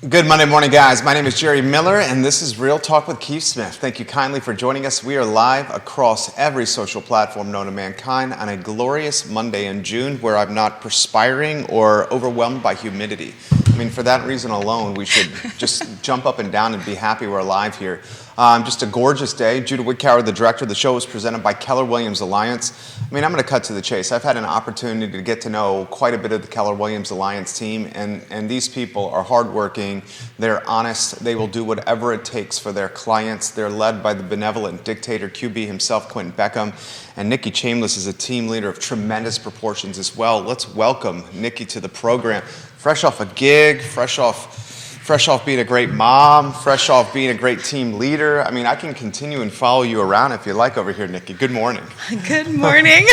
Good Monday morning, guys. My name is Jerry Miller, and this is Real Talk with Keith Smith. Thank you kindly for joining us. We are live across every social platform known to mankind on a glorious Monday in June where I'm not perspiring or overwhelmed by humidity. I mean, for that reason alone, we should just jump up and down and be happy we're alive here. Just a gorgeous day. Judah Wickower, the director of the show, was presented by Keller Williams Alliance. I mean, I'm going to cut to the chase. I've had an opportunity to get to know quite a bit of the Keller Williams Alliance team, and these people are hardworking. They're honest. They will do whatever it takes for their clients. They're led by the benevolent dictator QB himself, Quentin Beckham, and Nikki Chambless is a team leader of tremendous proportions as well. Let's welcome Nikki to the program. Fresh off a gig, fresh off being a great mom, fresh off being a great team leader. I mean, I can continue and follow you around if you like over here, Nikki. Good morning. Good morning.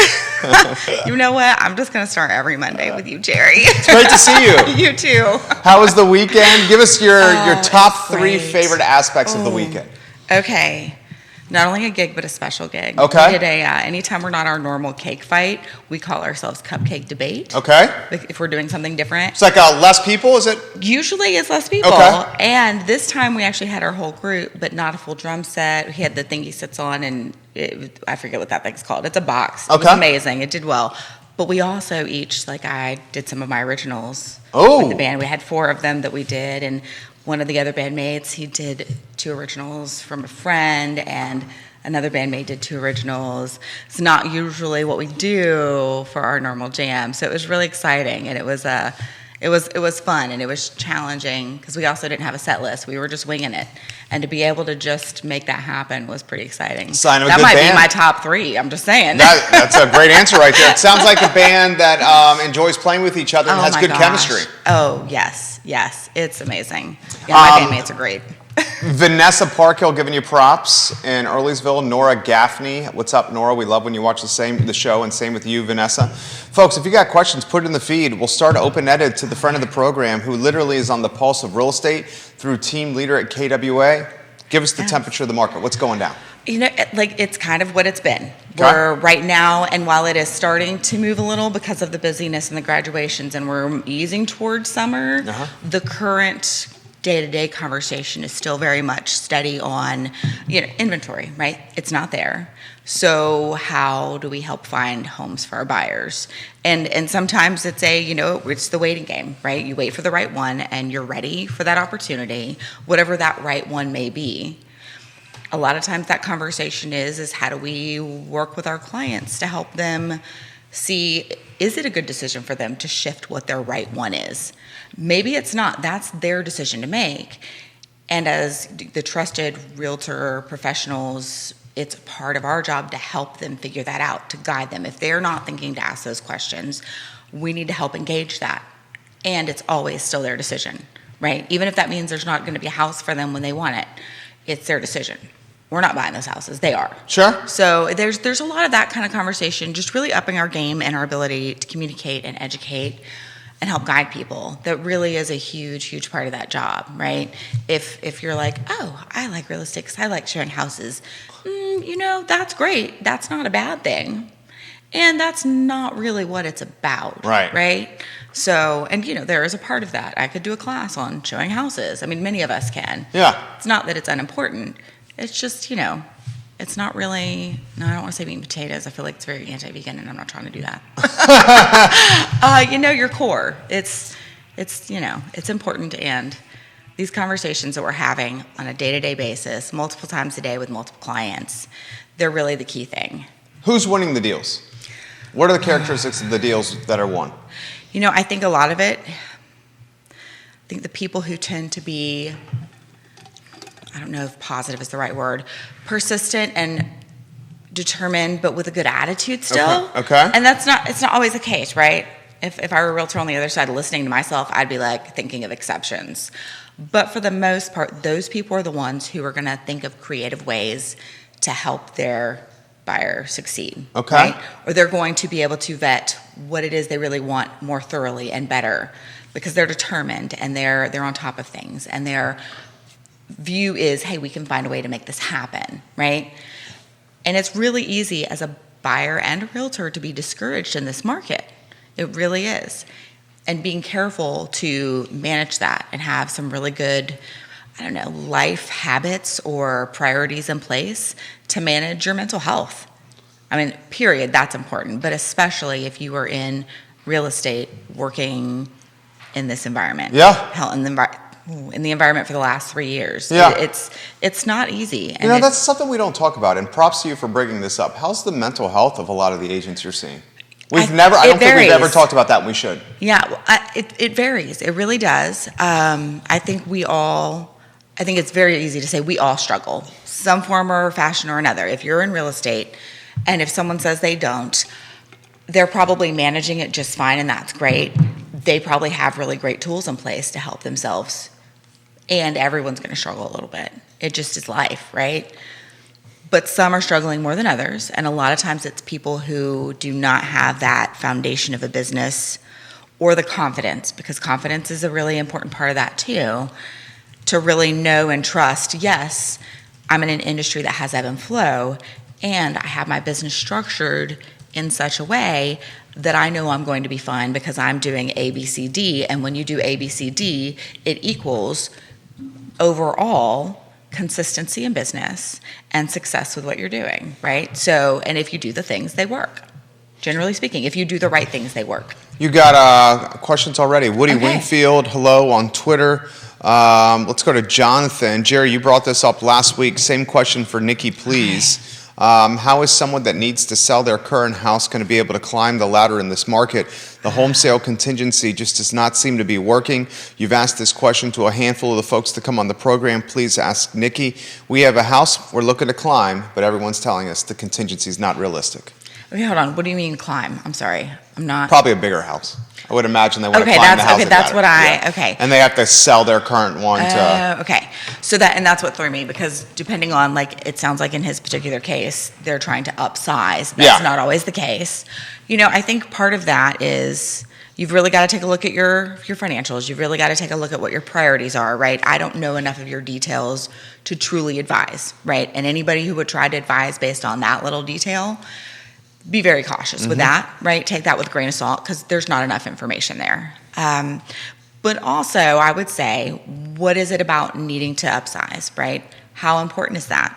You know what? I'm just going to start every Monday with you, Jerry. It's great to see you. You too. How was the weekend? Give us your top three favorite aspects of the weekend. Okay. Not only a gig, but a special gig. Okay. We did anytime we're not our normal cake fight, we call ourselves Cupcake Debate. Okay. If we're doing something different. It's like less people, is it? Usually it's less people. Okay. And this time we actually had our whole group, but not a full drum set. We had the thing he sits on, and I forget what that thing's called. It's a box. Okay. It was amazing. It did well. But we also each, I did some of my originals with the band. We had 4 of them that we did, and one of the other bandmates, he did 2 originals from a friend, and another bandmate did 2 originals. It's not usually what we do for our normal jam, so it was really exciting, and it was fun, and it was challenging because we also didn't have a set list. We were just winging it, and to be able to just make that happen was pretty exciting. Sign of a that good might band. be my top 3. I'm just saying. That's a great answer right there. It sounds like a band that enjoys playing with each other and has good chemistry. Oh yes, it's amazing. Yeah, my bandmates are great. Vanessa Parkhill giving you props in Earlysville. Nora Gaffney. What's up, Nora? We love when you watch the show, and same with you, Vanessa. Folks, if you got questions, put it in the feed. We'll start open-ended to the friend of the program who literally is on the pulse of real estate through team leader at KWA. Give us the temperature of the market. What's going down? You know, it's kind of what it's been. We're right now, and while it is starting to move a little because of the busyness and the graduations, and we're easing towards summer, the current day-to-day conversation is still very much steady on, inventory, right? It's not there. So how do we help find homes for our buyers? And sometimes it's it's the waiting game, right? You wait for the right one and you're ready for that opportunity, whatever that right one may be. A lot of times that conversation is how do we work with our clients to help them see, is it a good decision for them to shift what their right one is? Maybe it's not. That's their decision to make. And as the trusted realtor professionals, it's part of our job to help them figure that out, to guide them. If they're not thinking to ask those questions, we need to help engage that. And it's always still their decision, right? Even if that means there's not going to be a house for them when they want it, it's their decision. We're not buying those houses. They are. Sure. So there's a lot of that kind of conversation, just really upping our game and our ability to communicate and educate and help guide people. That really is a huge, huge part of that job, right? If you're like, oh, I like real estate because I like showing houses, that's great. That's not a bad thing. And that's not really what it's about. Right? So, and there is a part of that. I could do a class on showing houses. I mean, many of us can. Yeah. It's not that it's unimportant. It's just, it's not really, I don't want to say meat and potatoes. I feel like it's very anti-vegan, and I'm not trying to do that. Your core. It's important, and these conversations that we're having on a day-to-day basis, multiple times a day with multiple clients, they're really the key thing. Who's winning the deals? What are the characteristics of the deals that are won? I think a lot of it, the people who tend to be, I don't know if positive is the right word, persistent and determined, but with a good attitude still. Okay. And it's not always the case, right? If I were a realtor on the other side listening to myself, I'd be thinking of exceptions. But for the most part, those people are the ones who are going to think of creative ways to help their buyer succeed. Okay. Right? Or they're going to be able to vet what it is they really want more thoroughly and better, because they're determined and they're on top of things, and their view is, hey, we can find a way to make this happen, right? And it's really easy as a buyer and a realtor to be discouraged in this market. It really is. and being careful to manage that and have some really good, life habits or priorities in place to manage your mental health. I mean, period, that's important, but especially if you are in real estate working in this environment. Yeah. Hell, in the environment for the last 3 years. Yeah. It's not easy. And that's something we don't talk about, and props to you for bringing this up. How's the mental health of a lot of the agents you're seeing? I don't think we've ever talked about that, and we should. Yeah, it varies. It really does. I think it's very easy to say we all struggle, some form or fashion or another. If you're in real estate, and if someone says they don't, they're probably managing it just fine, and that's great. They probably have really great tools in place to help themselves, and everyone's going to struggle a little bit. It just is life, right? But some are struggling more than others, and a lot of times it's people who do not have that foundation of a business or the confidence, because confidence is a really important part of that too, to really know and trust, yes, I'm in an industry that has ebb and flow, and I have my business structured in such a way that I know I'm going to be fine because I'm doing A, B, C, D, and when you do A, B, C, D, it equals overall consistency in business and success with what you're doing, right? So, and if you do the things, they work. Generally speaking, if you do the right things, they work. You got questions already. Woody Wingfield, hello on Twitter. Let's go to Jonathan. Jerry, you brought this up last week. Same question for Nikki, please. How is someone that needs to sell their current house going to be able to climb the ladder in this market? The home sale contingency just does not seem to be working. You've asked this question to a handful of the folks to come on the program. Please ask Nikki. We have a house we're looking to climb, but everyone's telling us the contingency is not realistic. Okay, hold on. What do you mean climb? I'm sorry. I'm not. Probably a bigger house. I would imagine they want to climb the housing ladder. Okay. And they have to sell their current one to. Okay. So that's what threw me, because depending on, it sounds like in his particular case, they're trying to upsize. That's not always the case. I think part of that is you've really got to take a look at your financials. You've really got to take a look at what your priorities are, right? I don't know enough of your details to truly advise, right? And anybody who would try to advise based on that little detail, be very cautious with that, right? Take that with a grain of salt, because there's not enough information there. But also, I would say, what is it about needing to upsize, right? How important is that?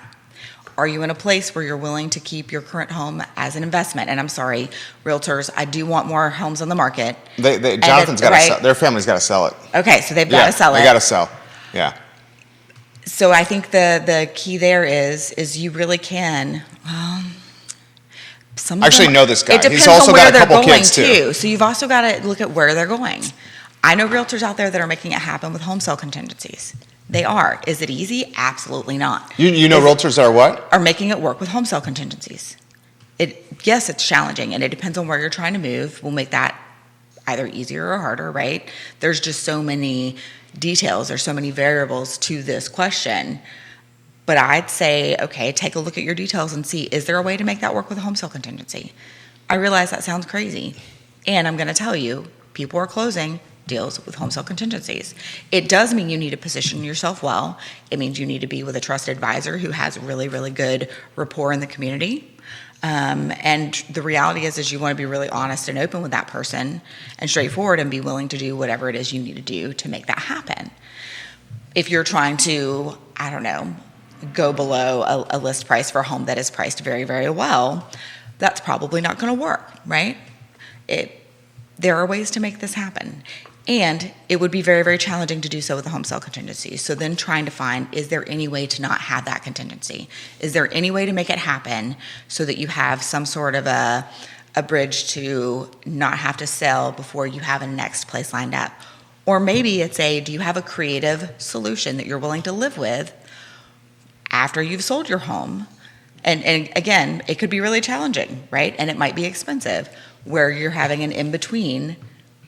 Are you in a place where you're willing to keep your current home as an investment? And I'm sorry, realtors, I do want more homes on the market. Jonathan's got to sell. Their family's got to sell it. Okay, so they've got to sell it. They got to sell. Yeah. So I think the key there is you really can. I actually know this guy. It depends He's also on where got a couple they're going kids too. So you've also got to look at where they're going. I know realtors out there that are making it happen with home sale contingencies. They are. Is it easy? Absolutely not. You know realtors that are what? Are making it work with home sale contingencies. Yes, it's challenging, and it depends on where you're trying to move. We'll make that either easier or harder, right? There's just so many details. There's so many variables to this question. But I'd say, okay, take a look at your details and see, is there a way to make that work with a home sale contingency? I realize that sounds crazy. And I'm going to tell you, people are closing deals with home sale contingencies. It does mean you need to position yourself well. It means you need to be with a trusted advisor who has really, really good rapport in the community. And the reality is you want to be really honest and open with that person and straightforward and be willing to do whatever it is you need to do to make that happen. If you're trying to, go below a list price for a home that is priced very, very well, that's probably not going to work, right? There are ways to make this happen. And it would be very, very challenging to do so with a home sale contingency. So then trying to find, is there any way to not have that contingency? Is there any way to make it happen so that you have some sort of a bridge to not have to sell before you have a next place lined up? Or maybe it's do you have a creative solution that you're willing to live with after you've sold your home? And again, it could be really challenging, right? And it might be expensive, where you're having an in-between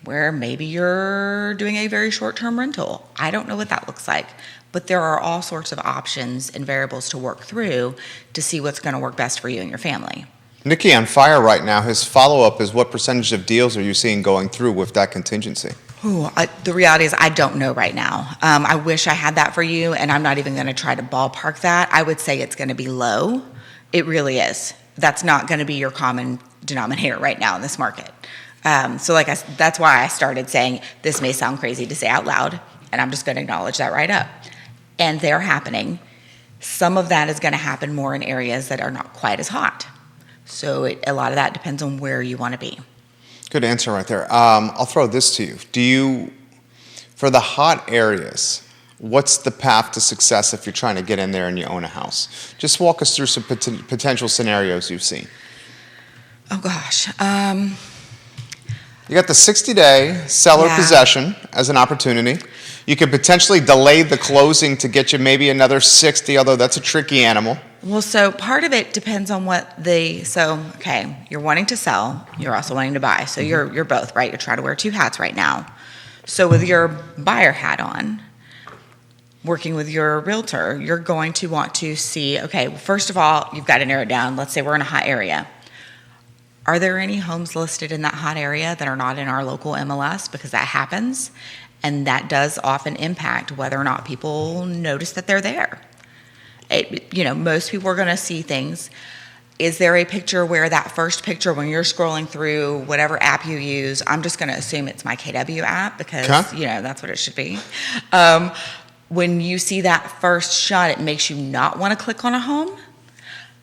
where maybe you're doing a very short-term rental. I don't know what that looks like, but there are all sorts of options and variables to work through to see what's going to work best for you and your family. Nikki, on fire right now, his follow-up is, what percentage of deals are you seeing going through with that contingency? The reality is I don't know right now. I wish I had that for you, and I'm not even going to try to ballpark that. I would say it's going to be low. It really is. That's not going to be your common denominator right now in this market. That's why I started saying this may sound crazy to say out loud, and I'm just going to acknowledge that right up. And they're happening. Some of that is going to happen more in areas that are not quite as hot. So a lot of that depends on where you want to be. Good answer right there. I'll throw this to you. For the hot areas, what's the path to success if you're trying to get in there and you own a house? Just walk us through some potential scenarios you've seen. Oh, gosh. You got the 60-day seller possession as an opportunity. You could potentially delay the closing to get you maybe another 60, although that's a tricky animal. Well, so part of it depends on you're wanting to sell, you're also wanting to buy. So you're both, right? You're trying to wear two hats right now. So with your buyer hat on, working with your realtor, you're going to want to see, okay, well, first of all, you've got to narrow it down. Let's say we're in a hot area. Are there any homes listed in that hot area that are not in our local MLS? Because that happens, and that does often impact whether or not people notice that they're there. Most people are going to see things. Is there a picture where that first picture, when you're scrolling through whatever app you use, I'm just going to assume it's my KW app because, that's what it should be. When you see that first shot, it makes you not want to click on a home.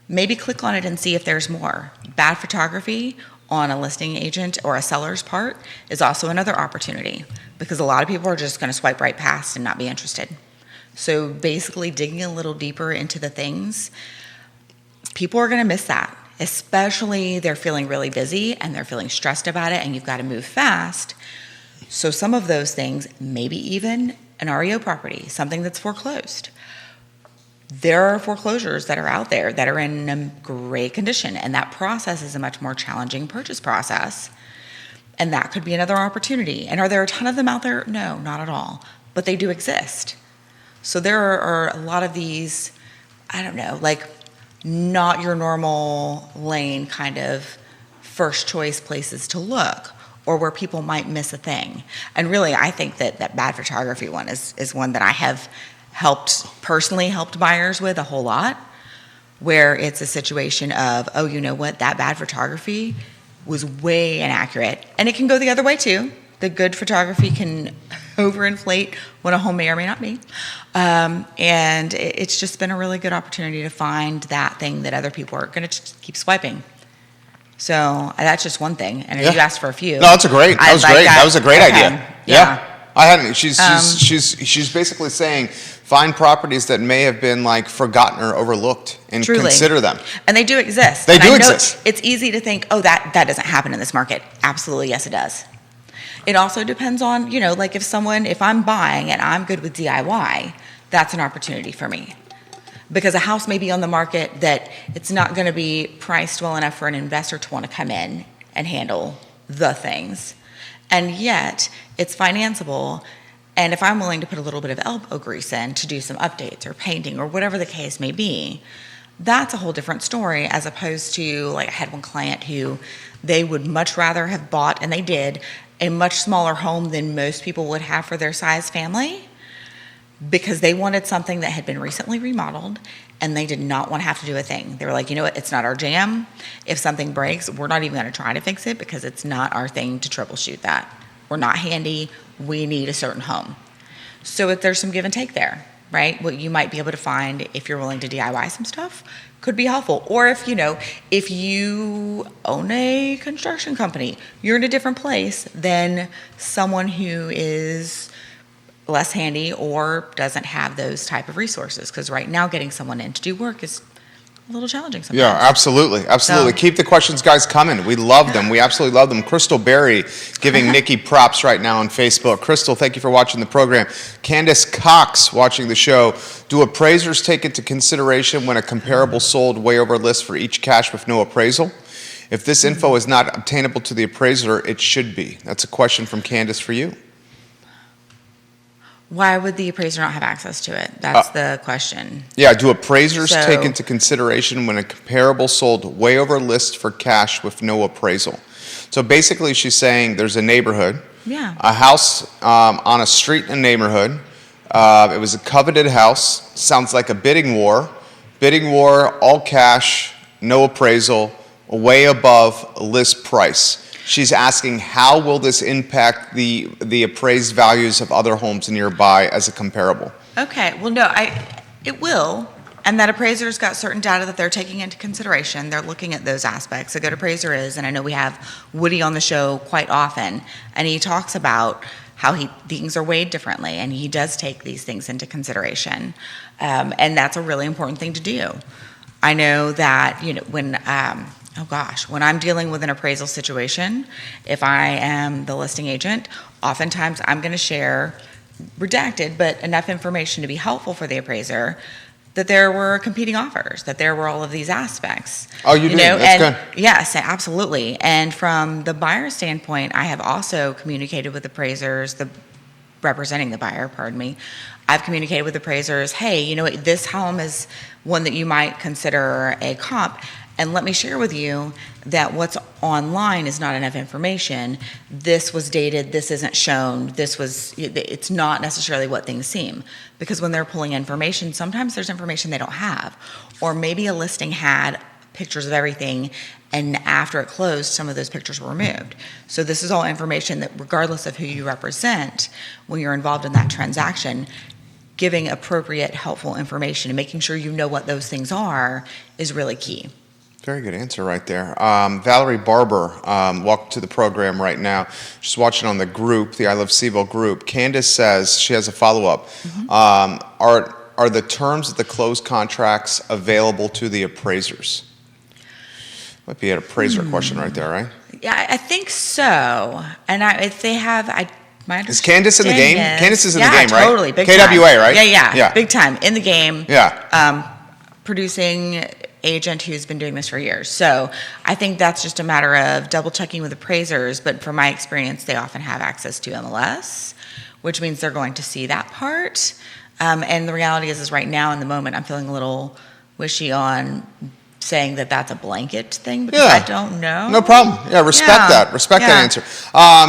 Maybe click on it and see if there's more. Bad photography on a listing agent or a seller's part is also another opportunity because a lot of people are just going to swipe right past and not be interested. So basically digging a little deeper into the things, people are going to miss that, especially they're feeling really busy and they're feeling stressed about it and you've got to move fast. So some of those things, maybe even an REO property, something that's foreclosed. There are foreclosures that are out there that are in a great condition, and that process is a much more challenging purchase process, and that could be another opportunity. And are there a ton of them out there? No, not at all, but they do exist. So there are a lot of these, not your normal lane kind of first choice places to look, or where people might miss a thing. And really, I think that bad photography one is one that I have personally helped buyers with a whole lot, where it's a situation of, oh, you know what, that bad photography was way inaccurate. And it can go the other way too. The good photography can overinflate what a home may or may not be. And it's just been a really good opportunity to find that thing that other people are going to keep swiping. So that's just one thing. And you asked for a few. No, that's great. That was a great idea. Yeah. I hadn't. She's basically saying find properties that may have been forgotten or overlooked and consider them. And they do exist. They do exist. It's easy to think, oh, that doesn't happen in this market. Absolutely, yes, it does. It also depends on, if I'm buying and I'm good with DIY, that's an opportunity for me. Because a house may be on the market that it's not going to be priced well enough for an investor to want to come in and handle the things. And yet, it's financeable. And if I'm willing to put a little bit of elbow grease in to do some updates or painting or whatever the case may be, that's a whole different story as opposed to, I had one client who they would much rather have bought, and they did, a much smaller home than most people would have for their size family because they wanted something that had been recently remodeled and they did not want to have to do a thing. They were like, you know what, it's not our jam. If something breaks, we're not even going to try to fix it because it's not our thing to troubleshoot that. We're not handy. We need a certain home. So there's some give and take there, right? What you might be able to find if you're willing to DIY some stuff could be helpful. Or if you own a construction company, you're in a different place than someone who is less handy or doesn't have those type of resources. Because right now getting someone in to do work is a little challenging sometimes. Yeah, absolutely. So, keep the questions, guys, coming. We love them. We absolutely love them. Crystal Berry giving Nikki props right now on Facebook. Crystal, thank you for watching the program. Candace Cox watching the show. Do appraisers take into consideration when a comparable sold way over list for each cash with no appraisal? If this info is not obtainable to the appraiser, it should be. That's a question from Candace for you. Why would the appraiser not have access to it? That's the question. Yeah, do appraisers take into consideration when a comparable sold way over list for cash with no appraisal? So basically she's saying there's a neighborhood, a house on a street in a neighborhood. It was a coveted house. Sounds like a bidding war. Bidding war, all cash, no appraisal, way above list price. She's asking, how will this impact the appraised values of other homes nearby as a comparable? Okay, well, no, it will. And that appraiser's got certain data that they're taking into consideration. They're looking at those aspects. A good appraiser is, and I know we have Woody on the show quite often, and he talks about how things are weighed differently, and he does take these things into consideration. And that's a really important thing to do. I know that, when I'm dealing with an appraisal situation, if I am the listing agent, oftentimes I'm going to share redacted, but enough information to be helpful for the appraiser, that there were competing offers, that there were all of these aspects. Oh, you do? That's good. Yes, absolutely. And from the buyer standpoint, I have also communicated with appraisers, representing the buyer, pardon me. I've communicated with appraisers, hey, this home is one that you might consider a comp. And let me share with you that what's online is not enough information. This was dated, this isn't shown, it's not necessarily what things seem. Because when they're pulling information, sometimes there's information they don't have. Or maybe a listing had pictures of everything, and after it closed, some of those pictures were removed. So this is all information that, regardless of who you represent, when you're involved in that transaction, giving appropriate, helpful information and making sure you know what those things are is really key. Very good answer right there. Valerie Barber, welcome to the program right now. She's watching on the group, the I Love CVille group. Candace says she has a follow-up. Are the terms of the closed contracts available to the appraisers? Might be an appraiser question right there, right? Yeah, I think so. And if they have, my understanding is Candace in the game? Candace is in the game, right? Yeah, totally. Big KWA, time. right? Yeah. Big time. In the game. Yeah. Producing agent who's been doing this for years. So I think that's just a matter of double checking with appraisers, but from my experience, they often have access to MLS, which means they're going to see that part. And the reality is right now in the moment, I'm feeling a little wishy on saying that that's a blanket thing because I don't know. No problem. Yeah, respect that. Respect that answer.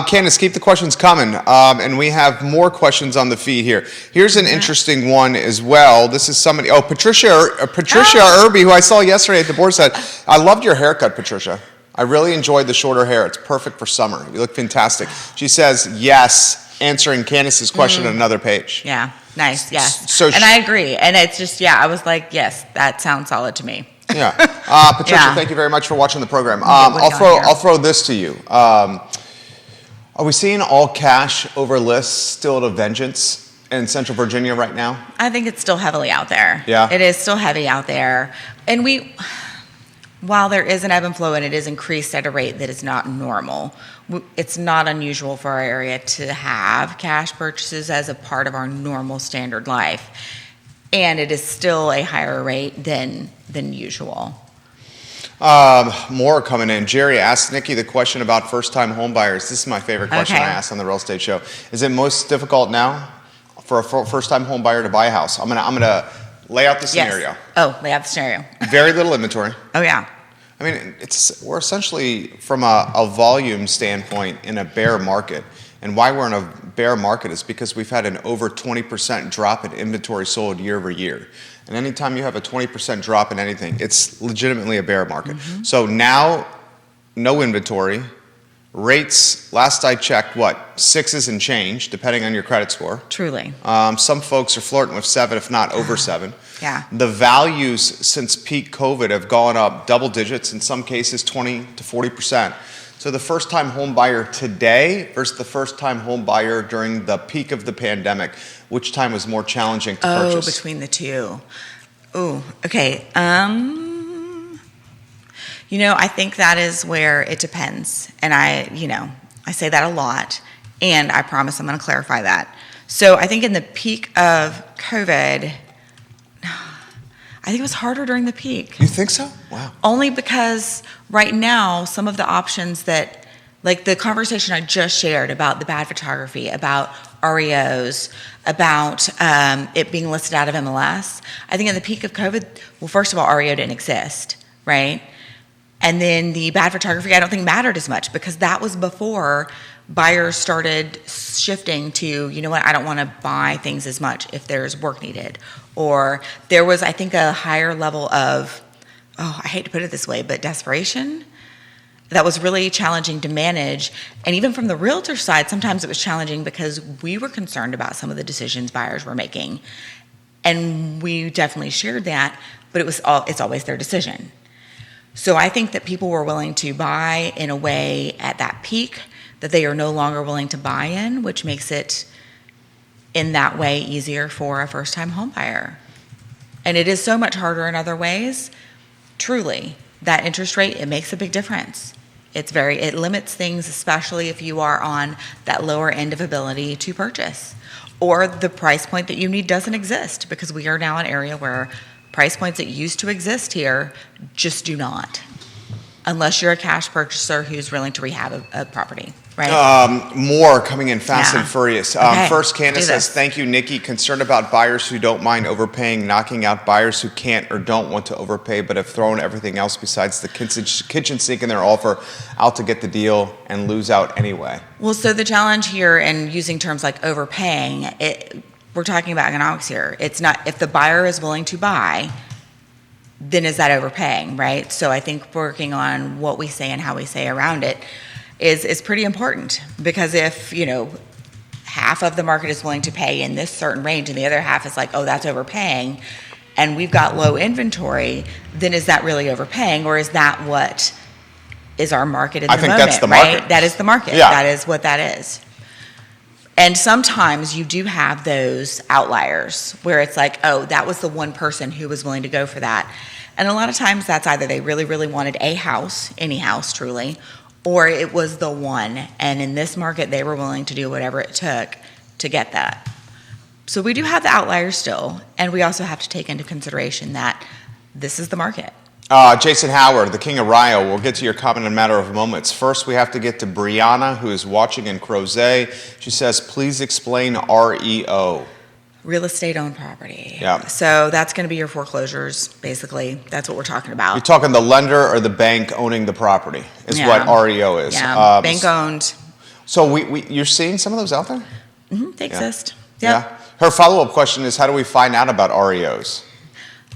Candace, keep the questions coming. And we have more questions on the feed here. Here's an interesting one as well. This is somebody, Patricia Irby, who I saw yesterday at the board, said, I loved your haircut, Patricia. I really enjoyed the shorter hair. It's perfect for summer. You look fantastic. She says, yes, answering Candace's question on another page. Yeah, nice, yes. And I agree. And it's just, I was like, yes, that sounds solid to me. Yeah. Patricia, thank you very much for watching the program. I'll throw this to you. Are we seeing all cash over lists still at a vengeance in Central Virginia right now? I think it's still heavily out there. Yeah. It is still heavy out there. And while there is an ebb and flow and it is increased at a rate that is not normal, it's not unusual for our area to have cash purchases as a part of our normal standard life. And it is still a higher rate than usual. More coming in. Jerry asked Nikki the question about first-time home buyers. This is my favorite question I asked on the Real Estate Show. Is it most difficult now for a first-time home buyer to buy a house? I'm gonna lay out the scenario. Yes. Oh, lay out the scenario. Very little inventory. Oh yeah. I mean, we're essentially from a volume standpoint in a bear market. And why we're in a bear market is because we've had an over 20% drop in inventory sold year over year. And anytime you have a 20% drop in anything, it's legitimately a bear market. So now, no inventory. Rates, last I checked, 6s and change, depending on your credit score. Truly. Some folks are flirting with 7, if not over 7. Yeah. The values since peak COVID have gone up double digits, in some cases 20 to 40%. So the first-time home buyer today versus the first-time home buyer during the peak of the pandemic, which time was more challenging to purchase? Between the two. Ooh, okay. I think that is where it depends. And I say that a lot, and I promise I'm going to clarify that. So I think in the peak of COVID, I think it was harder during the peak. You think so? Wow. Only because right now, some of the options that, like the conversation I just shared about the bad photography, about REOs, about it being listed out of MLS, I think in the peak of COVID, well, first of all, REO didn't exist, right? And then the bad photography, I don't think mattered as much because that was before buyers started shifting to, I don't want to buy things as much if there's work needed. Or there was, I think, a higher level of, I hate to put it this way, but desperation that was really challenging to manage. And even from the realtor side, sometimes it was challenging because we were concerned about some of the decisions buyers were making. And we definitely shared that, but it's always their decision. So I think that people were willing to buy in a way at that peak that they are no longer willing to buy in, which makes it in that way easier for a first-time home buyer. And it is so much harder in other ways. Truly, that interest rate, it makes a big difference. It limits things, especially if you are on that lower end of ability to purchase, or the price point that you need doesn't exist, because we are now an area where price points that used to exist here just do not, unless you're a cash purchaser who's willing to rehab a property, right? More coming in fast and furious. Okay, First, Candace says, thank you, Nikki. Concerned about buyers who don't mind overpaying, knocking out buyers who can't or don't want to overpay, but have thrown everything else besides the kitchen sink in their offer out to get the deal and lose out anyway. Well, so the challenge here, and using terms like overpaying, we're talking about economics here. It's not, if the buyer is willing to buy, then is that overpaying, right? So I think working on what we say and how we say around it is pretty important, because if, half of the market is willing to pay in this certain range and the other half is like, oh, that's overpaying, and we've got low inventory, then is that really overpaying, or is that what is our market in the moment? I think that's the market. Right? That is the market. Yeah. That is what that is. And sometimes you do have those outliers where it's like, oh, that was the one person who was willing to go for that. And a lot of times that's either they really, really wanted a house, any house truly, or it was the one. And in this market, they were willing to do whatever it took to get that. So we do have the outliers still. And we also have to take into consideration that this is the market. Jason Howard, the king of Rio. We'll get to your comment in a matter of moments. First, we have to get to Brianna, who is watching in Crozet. She says, please explain REO. Real estate owned property. Yeah. So that's going to be your foreclosures, basically. That's what we're talking about. You're talking the lender or the bank owning the property is what REO is. Yeah, bank owned. So you're seeing some of those out there? Mm-hmm, they exist. Yep. Yeah. Her follow-up question is, how do we find out about REOs?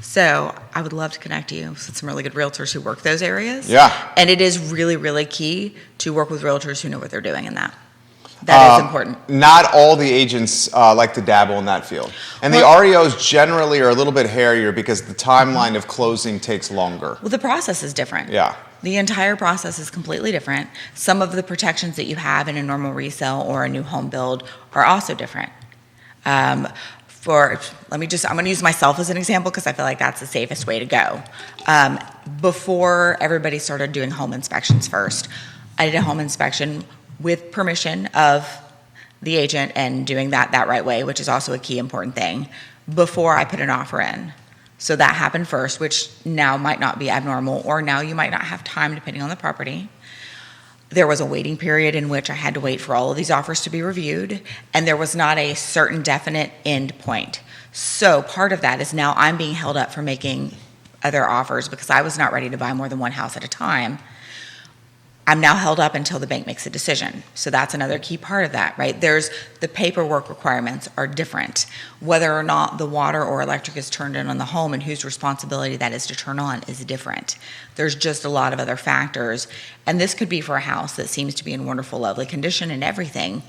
So I would love to connect you with some really good realtors who work those areas. Yeah. And it is really, really key to work with realtors who know what they're doing in that. That is important. Not all the agents like to dabble in that field. And the REOs generally are a little bit hairier because the timeline of closing takes longer. Well, the process is different. Yeah. The entire process is completely different. Some of the protections that you have in a normal resale or a new home build are also different. I'm going to use myself as an example because I feel like that's the safest way to go. Before everybody started doing home inspections first, I did a home inspection with permission of the agent and doing that right way, which is also a key important thing, before I put an offer in. So that happened first, which now might not be abnormal, or now you might not have time depending on the property. There was a waiting period in which I had to wait for all of these offers to be reviewed, and there was not a certain definite end point. So part of that is now I'm being held up for making other offers because I was not ready to buy more than one house at a time. I'm now held up until the bank makes a decision. So that's another key part of that, right? There's the paperwork requirements are different. Whether or not the water or electric is turned on the home and whose responsibility that is to turn on is different. There's just a lot of other factors. And this could be for a house that seems to be in wonderful, lovely condition and everything.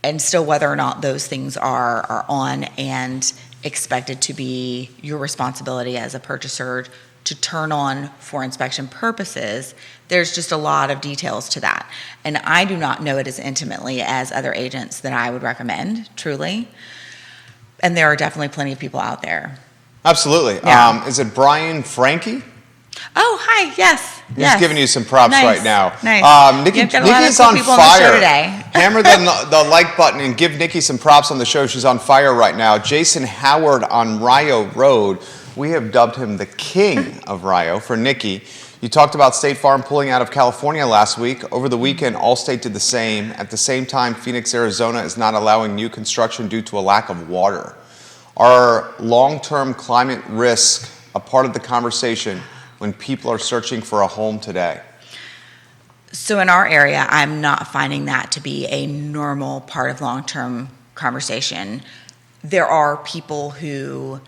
And still whether or not those things are on and expected to be your responsibility as a purchaser to turn on for inspection purposes, there's just a lot of details to that. And I do not know it as intimately as other agents that I would recommend, truly. And there are definitely plenty of people out there. Absolutely. Yeah. Is it Brian Frankie? Oh, hi, yes. He's giving you some props right now. Nice. Nikki's on fire. Hammer the like button and give Nikki some props on the show. She's on fire right now. Jason Howard on Rio Road. We have dubbed him the king of Rio for Nikki. You talked about State Farm pulling out of California last week. Over the weekend, Allstate did the same. At the same time, Phoenix, Arizona is not allowing new construction due to a lack of water. Are long-term climate risks a part of the conversation when people are searching for a home today? So in our area, I'm not finding that to be a normal part of long-term conversation. There are people who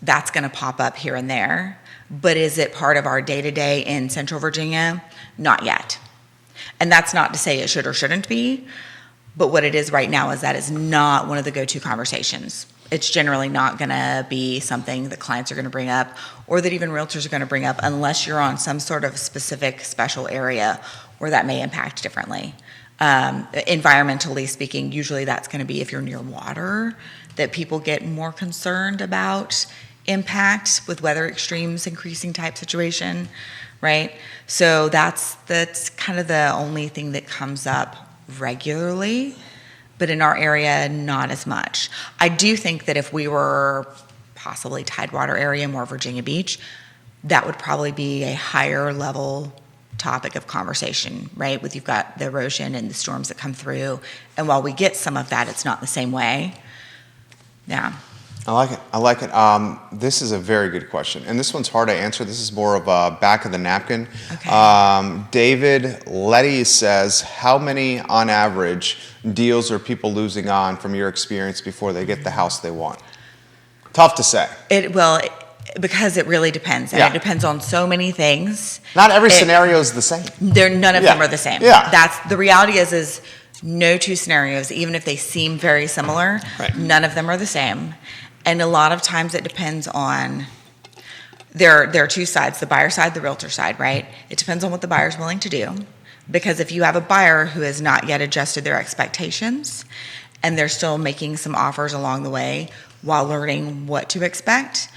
that's going to pop up here and there. but is it part of our day-to-day in Central Virginia? Not yet. And that's not to say it should or shouldn't be, but what it is right now is that is not one of the go-to conversations. It's generally not going to be something that clients are going to bring up or that even realtors are going to bring up unless you're on some sort of specific special area where that may impact differently. Environmentally speaking, usually that's going to be if you're near water, that people get more concerned about impact with weather extremes increasing type situation, right? So that's kind of the only thing that comes up regularly, but in our area, not as much. I do think that if we were possibly Tidewater area, more Virginia Beach, that would probably be a higher level topic of conversation, right? With you've got the erosion and the storms that come through, and while we get some of that, it's not the same way. Yeah. I like it. This is a very good question, and this one's hard to answer. This is more of a back of the napkin. Okay. David Letty says, how many on average deals are people losing on from your experience before they get the house they want? Tough to say. Because it really depends, and it depends on so many things. Not every scenario is the same. None of them are the same. Yeah. That's the reality is no two scenarios, even if they seem very similar, none of them are the same. And a lot of times it depends on, there are two sides, the buyer side, the realtor side, right? It depends on what the buyer's willing to do. Because if you have a buyer who has not yet adjusted their expectations and they're still making some offers along the way while learning what to expect,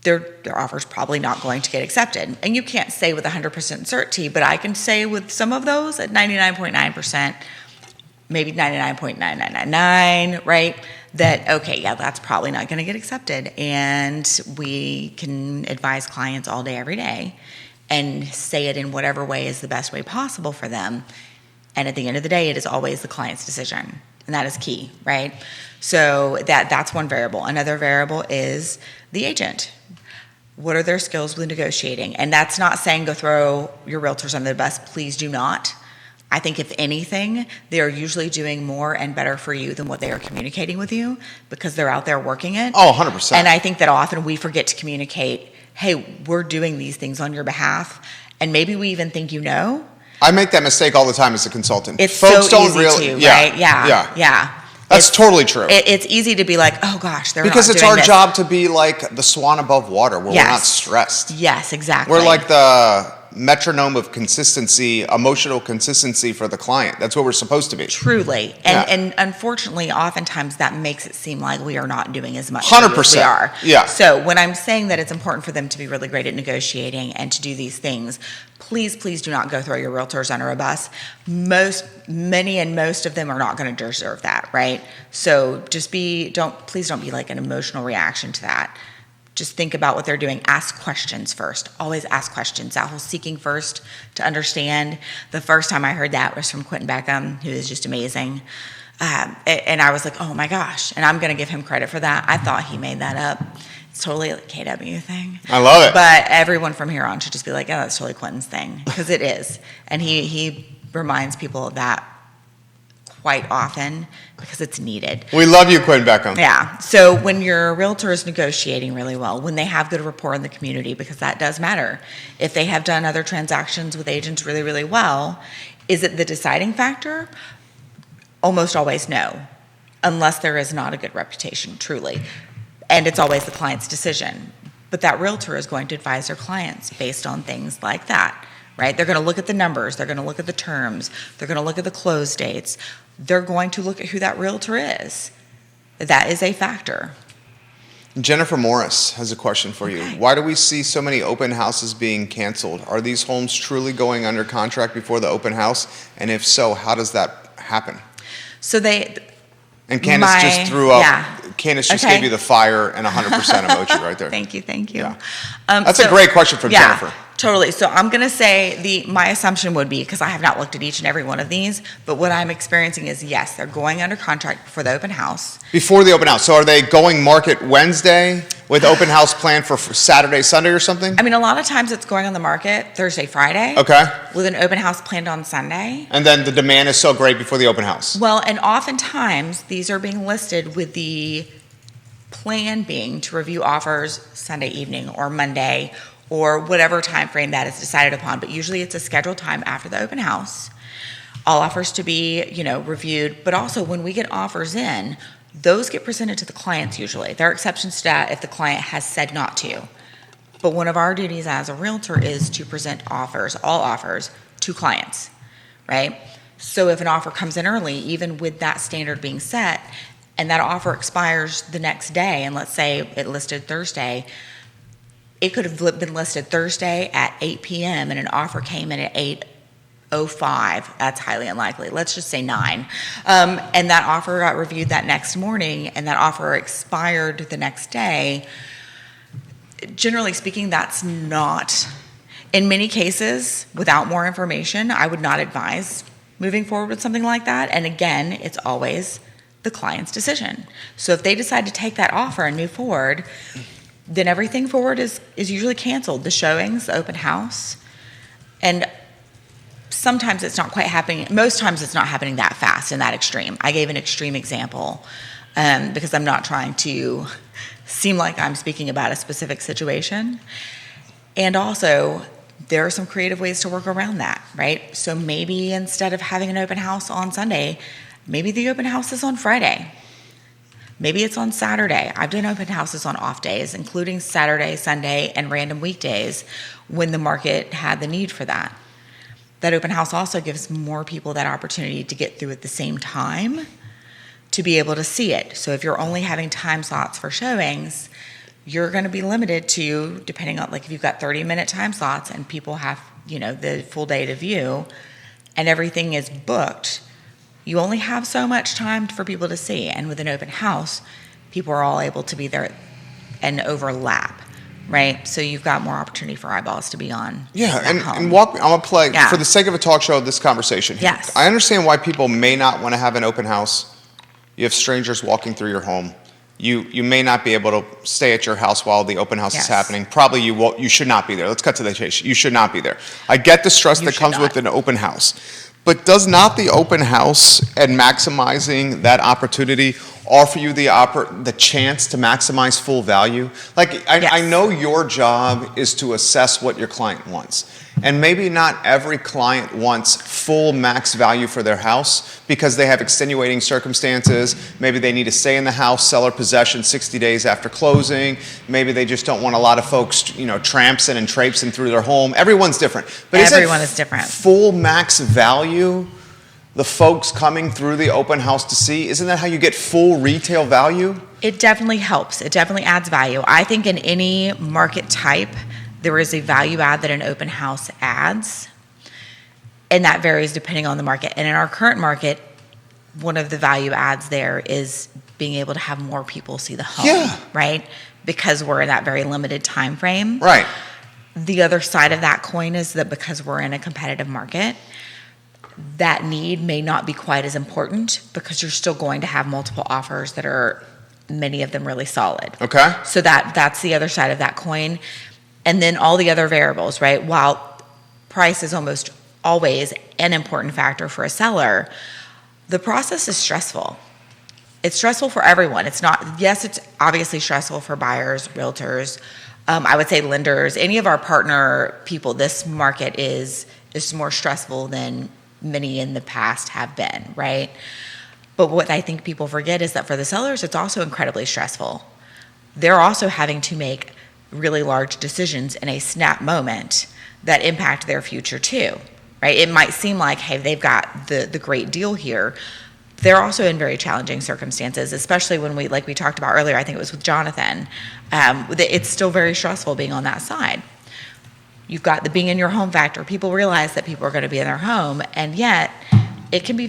their offer's probably not going to get accepted. And you can't say with 100% certainty, but I can say with some of those at 99.9%, maybe 99.9999, right? That, okay, yeah, that's probably not going to get accepted. And we can advise clients all day, every day, and say it in whatever way is the best way possible for them. And at the end of the day, it is always the client's decision. And that is key, right? So that's one variable. Another variable is the agent. What are their skills with negotiating? And that's not saying go throw your realtors under the bus. Please do not. I think if anything, they're usually doing more and better for you than what they are communicating with you because they're out there working it. Oh, 100%. And I think that often we forget to communicate, hey, we're doing these things on your behalf. And maybe we even think you know. I make that mistake all the time as a consultant. It's Folks so easy to, right? Yeah. That's totally true. It's easy to be like, oh gosh, they're because not it's doing our this. job to be like the swan above water where we're not stressed. Yes, exactly. We're like the metronome of consistency, emotional consistency for the client. That's what we're supposed to be. Truly. And unfortunately, oftentimes that makes it seem like we are not doing as much 100%. as we are. Yeah. So when I'm saying that it's important for them to be really great at negotiating and to do these things, please do not go throw your realtors under a bus. Many and most of them are not going to deserve that, right? So please don't be like an emotional reaction to that. Just think about what they're doing. Ask questions first. Always ask questions. That whole seeking first to understand. The first time I heard that was from Quentin Beckham, who is just amazing. And I was like, oh my gosh. And I'm going to give him credit for that. I thought he made that up. It's totally a KW thing. I love it. But everyone from here on should just be like, oh, that's totally Quentin's thing. Because it is. And he reminds people of that quite often because it's needed. We love you, Quentin Beckham. Yeah. So when your realtor is negotiating really well, when they have good rapport in the community, because that does matter. If they have done other transactions with agents really, really well, is it the deciding factor? Almost always no, unless there is not a good reputation, truly. And it's always the client's decision. But that realtor is going to advise their clients based on things like that, right? They're going to look at the numbers. They're going to look at the terms. They're going to look at the close dates. They're going to look at who that realtor is. That is a factor. Jennifer Morris has a question for you. Why do we see so many open houses being canceled? Are these homes truly going under contract before the open house? And if so, how does that happen? So And Candace just threw up. Candace just gave you the fire and 100% emoji right there. Thank you. Yeah. That's a great question from Jennifer. Totally. So I'm going to say my assumption would be, because I have not looked at each and every one of these, but what I'm experiencing is, yes, they're going under contract before the open house. Before the open house. So are they going market Wednesday with open house planned for Saturday, Sunday or something? I mean, a lot of times it's going on the market Thursday, Friday. Okay. With an open house planned on Sunday. And then the demand is so great before the open house. Well, and oftentimes these are being listed with the plan being to review offers Sunday evening or Monday or whatever time frame that is decided upon. But usually it's a scheduled time after the open house. All offers to be, reviewed. But also when we get offers in, those get presented to the clients usually. There are exceptions to that if the client has said not to. But one of our duties as a realtor is to present offers, all offers, to clients, right? So if an offer comes in early, even with that standard being set, and that offer expires the next day, and let's say it listed Thursday, it could have been listed Thursday at 8 p.m. and an offer came in at 8:05. That's highly unlikely. Let's just say 9. And that offer got reviewed that next morning, and that offer expired the next day. Generally speaking, that's not, in many cases, without more information, I would not advise moving forward with something like that. And again, it's always the client's decision. So if they decide to take that offer and move forward, then everything forward is usually canceled. The showings, the open house, and sometimes it's not quite happening. Most times it's not happening that fast and that extreme. I gave an extreme example because I'm not trying to seem like I'm speaking about a specific situation. And also, there are some creative ways to work around that, right? So maybe instead of having an open house on Sunday, maybe the open house is on Friday. Maybe it's on Saturday. I've done open houses on off days, including Saturday, Sunday, and random weekdays when the market had the need for that. That open house also gives more people that opportunity to get through at the same time to be able to see it. So if you're only having time slots for showings, you're going to be limited to, depending on, like if you've got 30-minute time slots and people have, the full day to view and everything is booked, you only have so much time for people to see. And with an open house, people are all able to be there and overlap, right? So you've got more opportunity for eyeballs to be on. Yeah, and walk. I'm gonna play for the sake of a talk show. This conversation. Yes, I understand why people may not want to have an open house. You have strangers walking through your home. You may not be able to stay at your house while the open house is happening. Probably you should not be there. Let's cut to the chase. You should not be there. I get the stress that comes with an open house. But does not the open house and maximizing that opportunity offer you the chance to maximize full value? Like, I know your job is to assess what your client wants. And maybe not every client wants full max value for their house because they have extenuating circumstances. Maybe they need to stay in the house, seller possession 60 days after closing. Maybe they just don't want a lot of folks, trampsing and traipsing through their home. Everyone's different. But everyone is different. Full max value, the folks coming through the open house to see, isn't that how you get full retail value? It definitely helps. It definitely adds value. I think in any market type, there is a value add that an open house adds, and that varies depending on the market. And in our current market, one of the value adds there is being able to have more people see the home, right? Because we're in that very limited time frame. Right. The other side of that coin is that because we're in a competitive market, that need may not be quite as important because you're still going to have multiple offers that are, many of them really solid. Okay. So that's the other side of that coin. And then all the other variables, right? While price is almost always an important factor for a seller, the process is stressful. It's stressful for everyone. It's obviously stressful for buyers, realtors, I would say lenders, any of our partner people. This market is more stressful than many in the past have been, right? But what I think people forget is that for the sellers, it's also incredibly stressful. They're also having to make really large decisions in a snap moment that impact their future too, right? It might seem like, hey, they've got the great deal here. They're also in very challenging circumstances, especially when we talked about earlier, I think it was with Jonathan. It's still very stressful being on that side. You've got the being in your home factor. People realize that people are going to be in their home, and yet it can be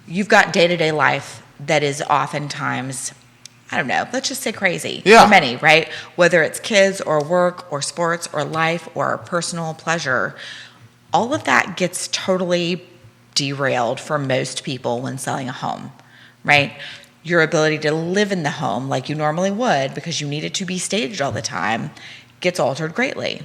you've got day-to-day life that is oftentimes, I don't know, let's just say crazy for many, right? Whether it's kids or work or sports or life or personal pleasure, all of that gets totally derailed for most people when selling a home, right? Your ability to live in the home like you normally would because you need it to be staged all the time gets altered greatly.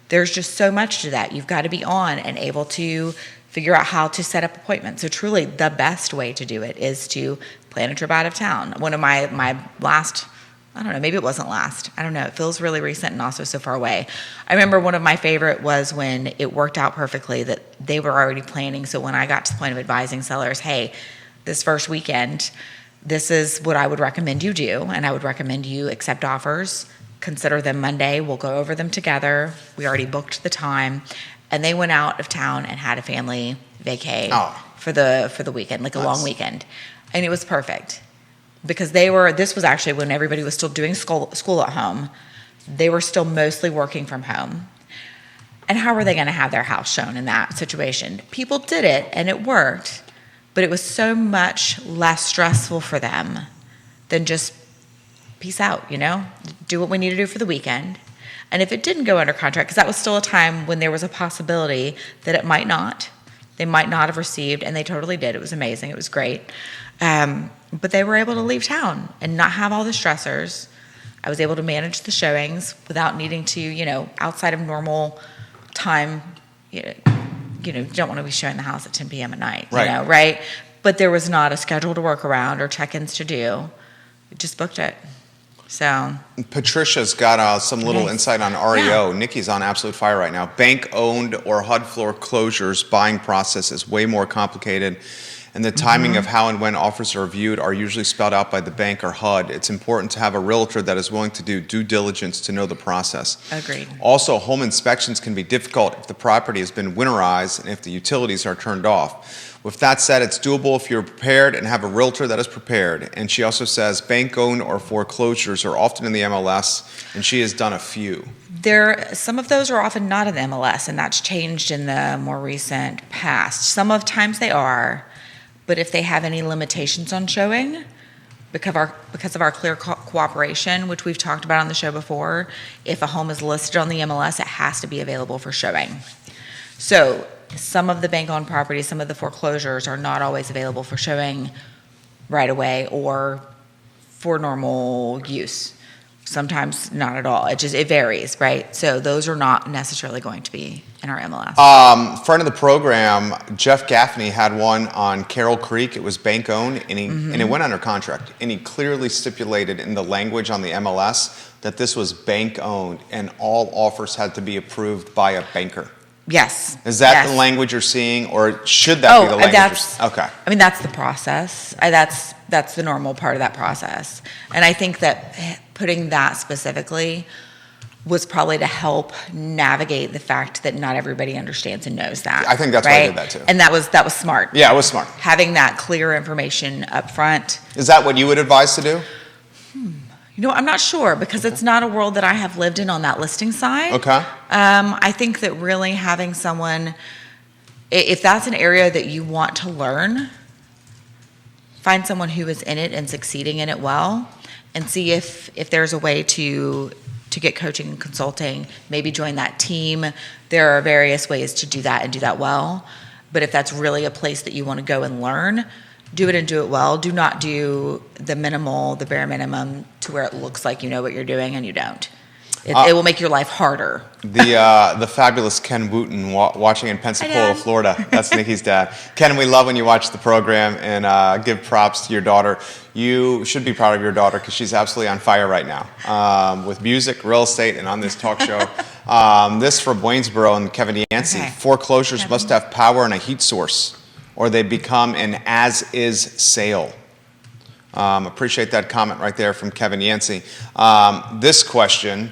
There's just so much to that. You've got to be on and able to figure out how to set up appointments. So truly the best way to do it is to plan a trip out of town. One of my last, I don't know, maybe it wasn't last. I don't know. It feels really recent and also so far away. I remember one of my favorite was when it worked out perfectly that they were already planning. So when I got to the point of advising sellers, hey, this first weekend, this is what I would recommend you do, and I would recommend you accept offers, consider them Monday. We'll go over them together. We already booked the time, and they went out of town and had a family vacay for the weekend, like a long weekend, and it was perfect because this was actually when everybody was still doing school at home. They were still mostly working from home. And how were they going to have their house shown in that situation? People did it, and it worked. But it was so much less stressful for them than just peace out, do what we need to do for the weekend. And if it didn't go under contract, because that was still a time when there was a possibility that it might not, they might not have received, and they totally did. It was amazing. It was great. But they were able to leave town and not have all the stressors. I was able to manage the showings without needing to, outside of normal time, you don't want to be showing the house at 10 p.m. at night, right? But there was not a schedule to work around or check-ins to do. We just booked it. So Patricia's got some little insight on REO. Yeah. Nikki's on absolute fire right now. Bank-owned or HUD floor closures buying process is way more complicated, and the timing of how and when offers are reviewed are usually spelled out by the bank or HUD. It's important to have a realtor that is willing to do due diligence to know the process. Agreed. Also, home inspections can be difficult if the property has been winterized and if the utilities are turned off. With that said, it's doable if you're prepared and have a realtor that is prepared. And she also says bank-owned or foreclosures are often in the MLS, and she has done a few. Some of those are often not in the MLS, and that's changed in the more recent past. Sometimes they are. But if they have any limitations on showing, because of our clear cooperation, which we've talked about on the show before, if a home is listed on the MLS, it has to be available for showing. So some of the bank-owned properties, some of the foreclosures are not always available for showing right away or for normal use. Sometimes not at all. It varies, right? So those are not necessarily going to be in our MLS. Friend of the program, Jeff Gaffney, had one on Carroll Creek. It was bank owned, and it went under contract. And he clearly stipulated in the language on the MLS that this was bank owned, and all offers had to be approved by a banker. Yes. Is that the language you're seeing, or should that be the language? Okay. I mean, that's the process. That's the normal part of that process. And I think that putting that specifically was probably to help navigate the fact that not everybody understands and knows that. I think that's why I did that too. And that was smart. Yeah, it was smart. Having that clear information up front. Is that what you would advise to do? I'm not sure because it's not a world that I have lived in on that listing side. Okay. I think that really having someone, if that's an area that you want to learn, find someone who is in it and succeeding in it well, and see if there's a way to get coaching and consulting, maybe join that team. There are various ways to do that and do that well. But if that's really a place that you want to go and learn, do it and do it well. Do not do the bare minimum to where it looks like you know what you're doing and you don't. It will make your life harder. The fabulous Ken Wooten watching in Pensacola, Florida. That's Nikki's dad. Ken, we love when you watch the program and give props to your daughter. You should be proud of your daughter because she's absolutely on fire right now with music, real estate, and on this talk show. This from Waynesboro and Kevin Yancey. Okay. Foreclosures must have power and a heat source, or they become an as-is sale. Appreciate that comment right there from Kevin Yancey. This question,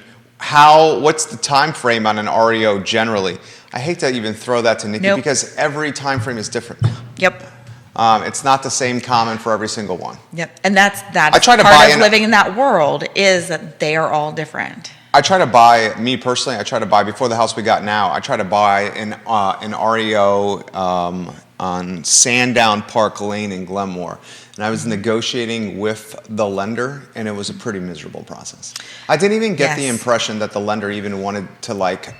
what's the time frame on an REO generally? I hate to even throw that to Nikki because every time frame is different. Yep. It's not the same common for every single one. Yep. And that's part of living in that world is that they are all different. I try to buy, me personally, before the house we got now, I try to buy an REO on Sandown Park Lane in Glenmore. And I was negotiating with the lender, and it was a pretty miserable process. I didn't even get the impression that the lender even wanted to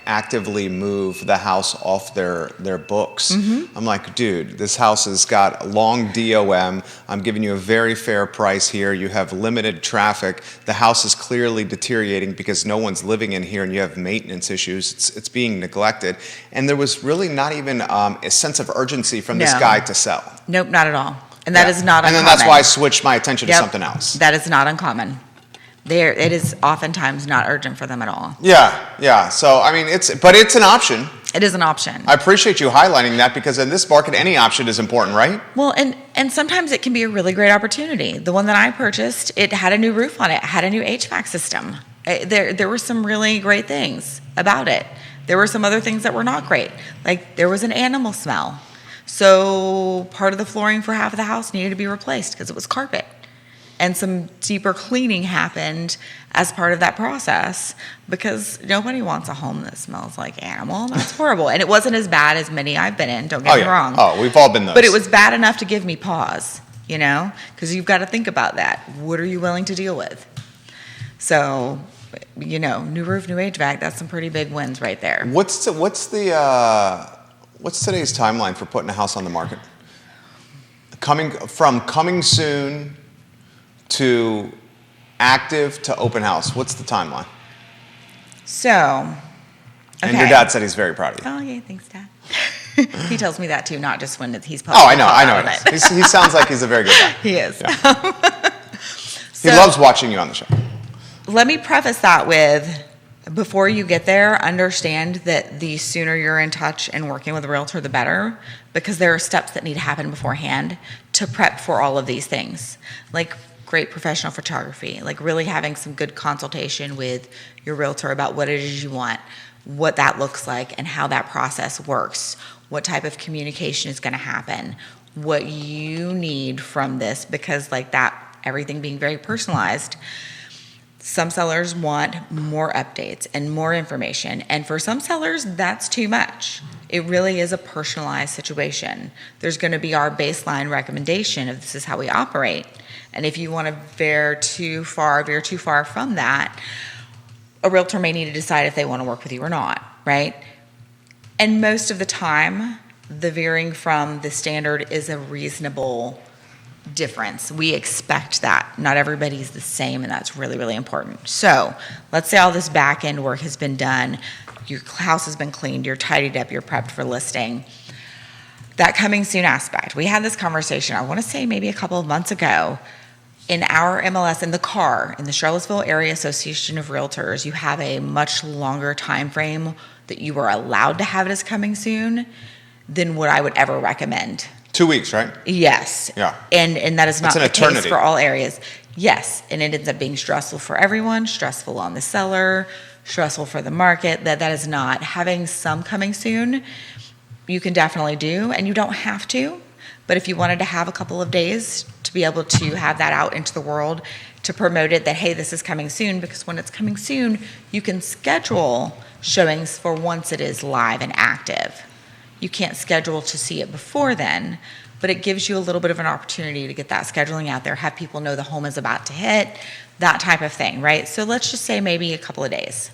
actively move the house off their books. Mm-hmm. I'm like, dude, this house has got long DOM. I'm giving you a very fair price here. You have limited traffic. The house is clearly deteriorating because no one's living in here, and you have maintenance issues. It's being neglected. And there was really not even a sense of urgency from this guy to sell. Nope, not at all. And that is not uncommon. And then that's why I switched my attention to something else. That is not uncommon. It is oftentimes not urgent for them at all. Yeah. So, I mean, it's an option. It is an option. I appreciate you highlighting that because in this market, any option is important, right? Well, and sometimes it can be a really great opportunity. The one that I purchased, it had a new roof on it, had a new HVAC system. There were some really great things about it. There were some other things that were not great. Like there was an animal smell. So part of the flooring for half of the house needed to be replaced because it was carpet. And some deeper cleaning happened as part of that process because nobody wants a home that smells like animal. That's horrible. And it wasn't as bad as many I've been in, don't get me wrong. Oh, we've all been those. But it was bad enough to give me pause, because you've got to think about that. What are you willing to deal with? So, new roof, new HVAC, that's some pretty big wins right there. What's today's timeline for putting a house on the market? Coming soon to active to open house. What's the timeline? So, okay. And your dad said he's very proud of you. Oh, yeah, thanks, Dad. He tells me that too, not just when he's public. Oh, I know. He sounds like he's a very good guy. He is. Yeah. He loves watching you on the show. Let me preface that with, before you get there, understand that the sooner you're in touch and working with a realtor, the better, because there are steps that need to happen beforehand to prep for all of these things. Like great professional photography, like really having some good consultation with your realtor about what it is you want, what that looks like, and how that process works, what type of communication is going to happen, what you need from this, because like that, everything being very personalized, some sellers want more updates and more information. And for some sellers, that's too much. It really is a personalized situation. There's going to be our baseline recommendation of this is how we operate. And if you want to veer too far from that, a realtor may need to decide if they want to work with you or not, right? And most of the time, the veering from the standard is a reasonable difference. We expect that. Not everybody's the same, and that's really, really important. So let's say all this back end work has been done. Your house has been cleaned. You're tidied up. You're prepped for listing. That coming soon aspect. We had this conversation, I want to say maybe a couple of months ago. In our MLS, in the Charlottesville Area Association of Realtors, you have a much longer time frame that you are allowed to have it as coming soon than what I would ever recommend. 2 weeks, right? Yes. Yeah. And that is not the eternity. case for all areas. Yes, and it ends up being stressful for everyone, stressful on the seller, stressful for the market. That is not. Having some coming soon, you can definitely do, and you don't have to. But if you wanted to have a couple of days to be able to have that out into the world, to promote it that, hey, this is coming soon, because when it's coming soon, you can schedule showings for once it is live and active. You can't schedule to see it before then, but it gives you a little bit of an opportunity to get that scheduling out there, have people know the home is about to hit, that type of thing, right? So let's just say maybe a couple of days.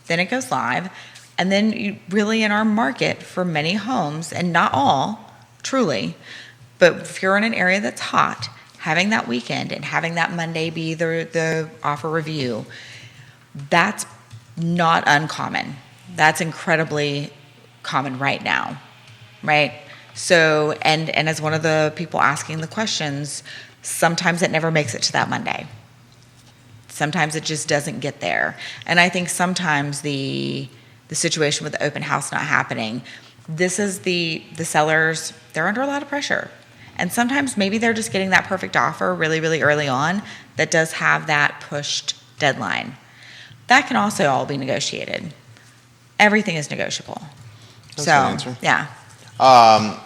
Then it goes live, and then you really in our market for many homes, and not all, truly, but if you're in an area that's hot, having that weekend and having that Monday be the offer review, that's not uncommon. That's incredibly common right now, right? So, and as one of the people asking the questions, sometimes it never makes it to that Monday. Sometimes it just doesn't get there. And I think sometimes the situation with the open house not happening, this is the sellers, they're under a lot of pressure. And sometimes maybe they're just getting that perfect offer really, really early on that does have that pushed deadline. That can also all be negotiated. Everything is negotiable. That's a good answer. Yeah.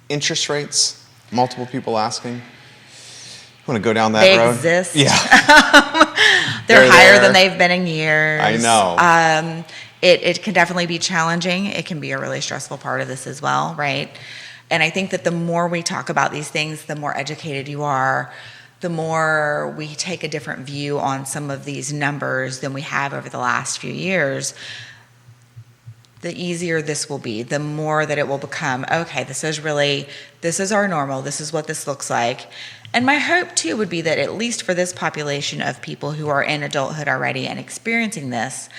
Interest rates, multiple people asking. Want to go down that they road? Exist. Yeah. They're higher than they've been in years. I know. It can definitely be challenging. It can be a really stressful part of this as well, right? And I think that the more we talk about these things, the more educated you are, the more we take a different view on some of these numbers than we have over the last few years, the easier this will be, the more that it will become, okay, this is our normal, this is what this looks like. And my hope too would be that at least for this population of people who are in adulthood already and experiencing this,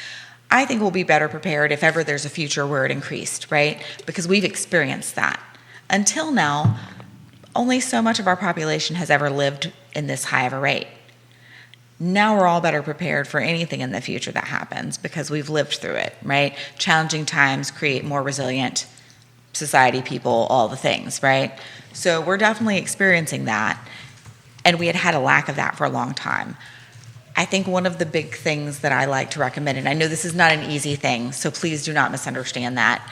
I think we'll be better prepared if ever there's a future where it increased, right? Because we've experienced that. Until now, only so much of our population has ever lived in this high of a rate. Now we're all better prepared for anything in the future that happens because we've lived through it, right? Challenging times create more resilient society, people, all the things, right? So we're definitely experiencing that, and we had a lack of that for a long time. I think one of the big things that I like to recommend, and I know this is not an easy thing, so please do not misunderstand that.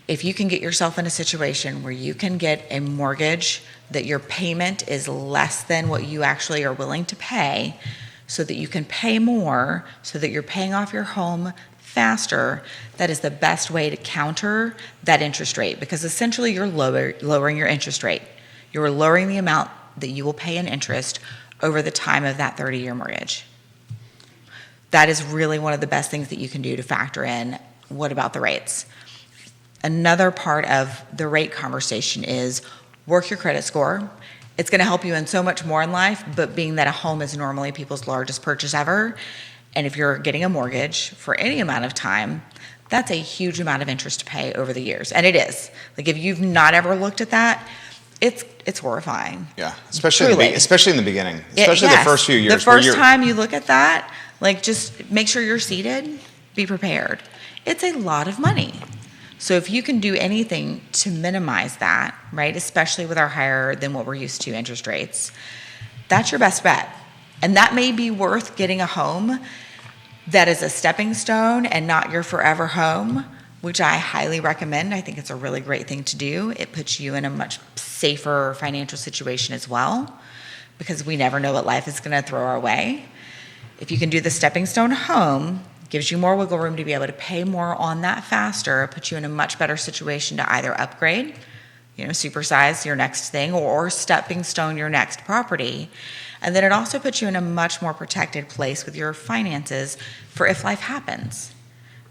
If you can get yourself in a situation where you can get a mortgage that your payment is less than what you actually are willing to pay, so that you can pay more, so that you're paying off your home faster, that is the best way to counter that interest rate, because essentially you're lowering your interest rate. You're lowering the amount that you will pay in interest over the time of that 30-year mortgage. That is really one of the best things that you can do to factor in. What about the rates? Another part of the rate conversation is work your credit score. It's going to help you in so much more in life, but being that a home is normally people's largest purchase ever, and if you're getting a mortgage for any amount of time, that's a huge amount of interest to pay over the years. And it is. Like, if you've not ever looked at that, it's horrifying. Yeah, especially in the beginning, especially the first few years. The first time you look at that, like, just make sure you're seated, be prepared. It's a lot of money. So if you can do anything to minimize that, right, especially with our higher than what we're used to interest rates, that's your best bet. And that may be worth getting a home that is a stepping stone and not your forever home, which I highly recommend. I think it's a really great thing to do. It puts you in a much safer financial situation as well, because we never know what life is going to throw our way. If you can do the stepping stone home, gives you more wiggle room to be able to pay more on that faster, puts you in a much better situation to either upgrade, supersize your next thing, or stepping stone your next property. And then it also puts you in a much more protected place with your finances for if life happens,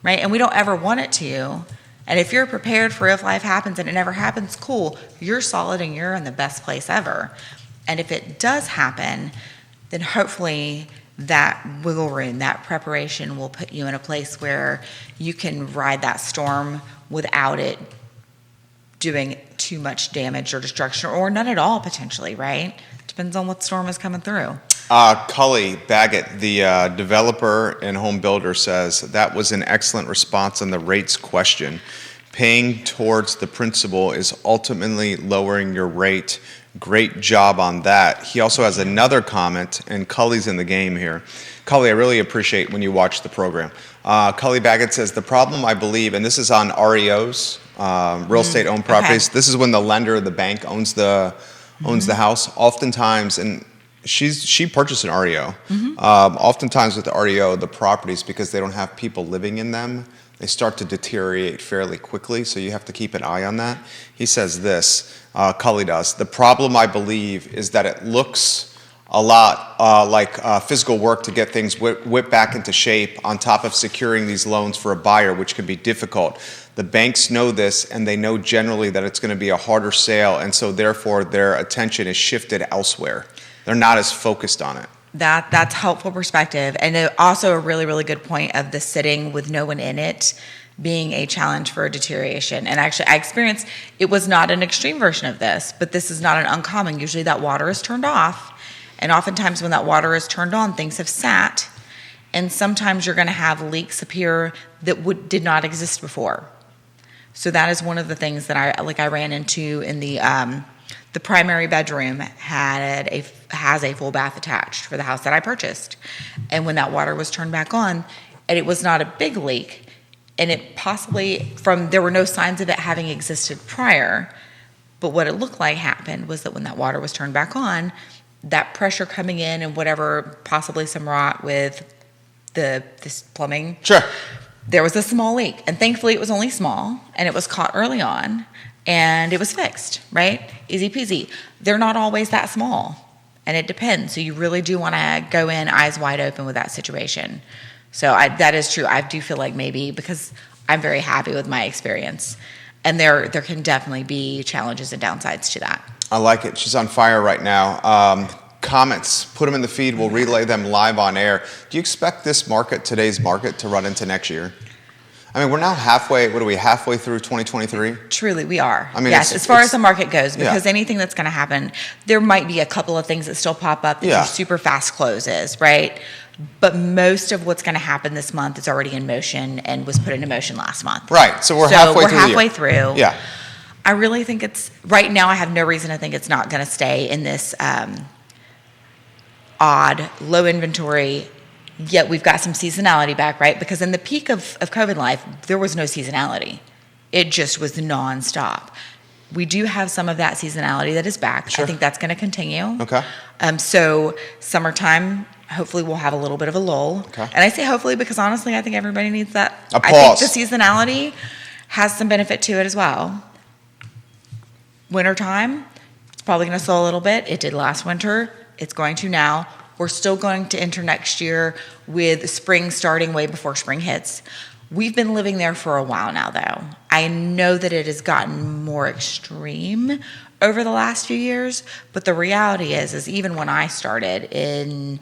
right? And we don't ever want it to. And if you're prepared for if life happens and it never happens, cool, you're solid and you're in the best place ever. And if it does happen, then hopefully that wiggle room, that preparation will put you in a place where you can ride that storm without it doing too much damage or destruction, or none at all potentially, right? Depends on what storm is coming through. Cully Baggett, the developer and home builder, says that was an excellent response on the rates question. Paying towards the principal is ultimately lowering your rate. Great job on that. He also has another comment, and Cully's in the game here. Cully, I really appreciate when you watch the program. Cully Baggett says, the problem, I believe, and this is on REOs, real estate owned properties. Okay. This is when the lender, the bank, owns the house. Oftentimes, and she purchased an REO. Oftentimes with the REO, the properties, because they don't have people living in them, they start to deteriorate fairly quickly, so you have to keep an eye on that. He says this, Cully does, the problem, I believe, is that it looks a lot like physical work to get things whipped back into shape on top of securing these loans for a buyer, which can be difficult. The banks know this, and they know generally that it's going to be a harder sale, and so therefore their attention is shifted elsewhere. They're not as focused on it. That's helpful perspective, and also a really, really good point of the sitting with no one in it being a challenge for a deterioration. And actually, I experienced, it was not an extreme version of this, but this is not an uncommon. Usually that water is turned off, and oftentimes when that water is turned on, things have sat, and sometimes you're going to have leaks appear that did not exist before. So that is one of the things that I ran into in the primary bedroom has a full bath attached for the house that I purchased. And when that water was turned back on, and it was not a big leak, and it possibly, there were no signs of it having existed prior, but what it looked like happened was that when that water was turned back on, that pressure coming in and whatever, possibly some rot with this plumbing. Sure. There was a small leak, and thankfully it was only small, and it was caught early on, and it was fixed, right? Easy peasy. They're not always that small, and it depends. So you really do want to go in eyes wide open with that situation. So that is true. I do feel like maybe, because I'm very happy with my experience, and there can definitely be challenges and downsides to that. I like it. She's on fire right now. Comments, put them in the feed. We'll relay them live on air. Do you expect today's market, to run into next year? I mean, we're now halfway through 2023? Truly, we are. I mean, yes, as far as the market goes, Yeah. because anything that's going to happen, there might be a couple of things that still pop up that Yeah. are super fast closes, right? But most of what's going to happen this month is already in motion and was put into motion last month. Right. So we're halfway through. Yeah. I really think right now I have no reason to think it's not going to stay in this odd, low inventory, yet we've got some seasonality back, right? Because in the peak of COVID life, there was no seasonality. It just was nonstop. We do have some of that seasonality that is back. Sure. I think that's going to continue. Okay. So summertime, hopefully we'll have a little bit of a lull. Okay. And I say hopefully because honestly, I think everybody needs that. A I pause. think the seasonality has some benefit to it as well. Wintertime, it's probably going to slow a little bit. It did last winter. It's going to now. We're still going to enter next year with spring starting way before spring hits. We've been living there for a while now, though. I know that it has gotten more extreme over the last few years, but the reality is even when I started in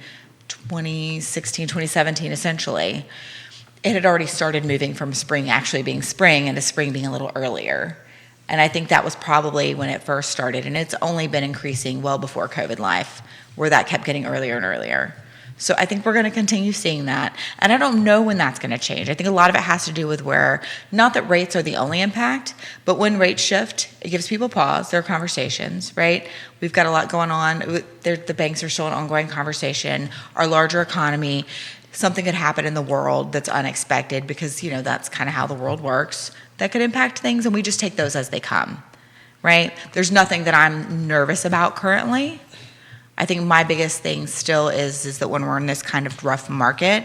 2016, 2017, essentially, it had already started moving from spring actually being spring into spring being a little earlier. And I think that was probably when it first started, and it's only been increasing well before COVID life, where that kept getting earlier and earlier. So I think we're going to continue seeing that. And I don't know when that's going to change. I think a lot of it has to do with not that rates are the only impact, but when rates shift, it gives people pause. There are conversations, right? We've got a lot going on. The banks are still an ongoing conversation. Our larger economy, something could happen in the world that's unexpected because, that's kind of how the world works. That could impact things, and we just take those as they come, right? There's nothing that I'm nervous about currently. I think my biggest thing still is that when we're in this kind of rough market,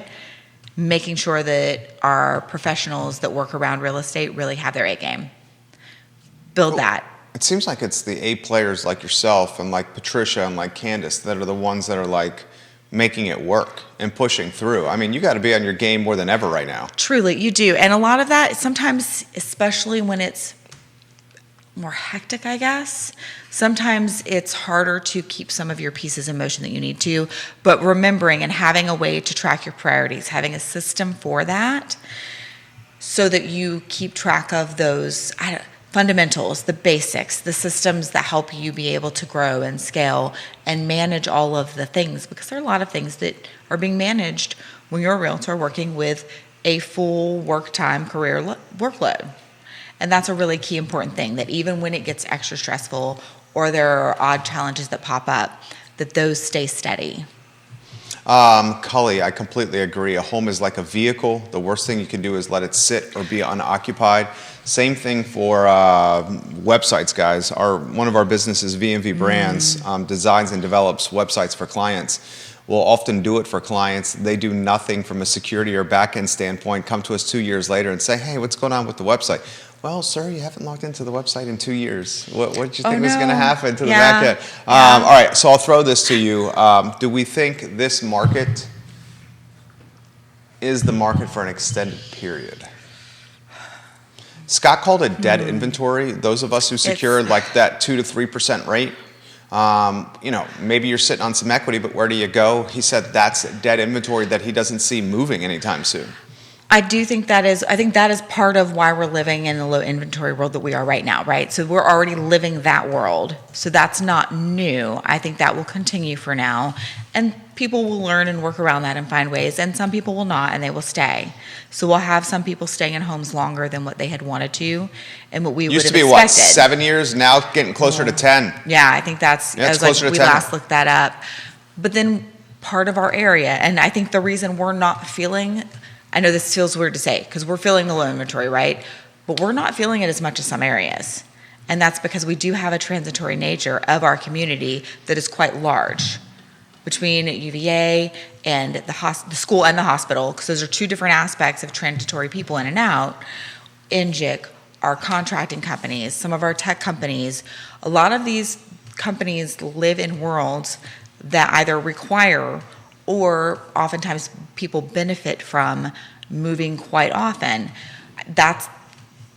making sure that our professionals that work around real estate really have their A game. Build that. It seems like it's the A players like yourself and like Patricia and like Candace that are the ones that are like making it work and pushing through. I mean, you got to be on your game more than ever right now. Truly, you do. And a lot of that, sometimes, especially when it's more hectic, I guess, sometimes it's harder to keep some of your pieces in motion that you need to. But remembering and having a way to track your priorities, having a system for that so that you keep track of those fundamentals, the basics, the systems that help you be able to grow and scale and manage all of the things, because there are a lot of things that are being managed when you're a realtor working with a full work time career workload. And that's a really key important thing, that even when it gets extra stressful or there are odd challenges that pop up, that those stay steady. Cully, I completely agree. A home is like a vehicle. The worst thing you can do is let it sit or be unoccupied. Same thing for websites, guys. One of our businesses, V&V Brands, designs and develops websites for clients. We'll often do it for clients. They do nothing from a security or back-end standpoint, come to us 2 years later and say, hey, what's going on with the website? Well, sir, you haven't logged into the website in 2 years. What did you think was going to happen to the back end? All right, so I'll throw this to you. Do we think this market is the market for an extended period? Scott called it dead inventory. Those of us who secured like that 2 to 3% rate, maybe you're sitting on some equity, but where do you go? He said that's dead inventory that he doesn't see moving anytime soon. I think that is part of why we're living in the low inventory world that we are right now, right? So we're already living that world. So that's not new. I think that will continue for now. And people will learn and work around that and find ways. And some people will not, and they will stay. So we'll have some people staying in homes longer than what they had wanted to and what we would have expected. Used to be, what, 7 years? Now getting closer to 10. Yeah, I think that's, it's closer to 10. We last looked that up. But then part of our area, and I think the reason we're not feeling, I know this feels weird to say because we're feeling the low inventory, right? But we're not feeling it as much as some areas. And that's because we do have a transitory nature of our community that is quite large between UVA and the school and the hospital, because those are two different aspects of transitory people in and out. NGIC, our contracting companies, some of our tech companies, a lot of these companies live in worlds that either require or oftentimes people benefit from moving quite often. That's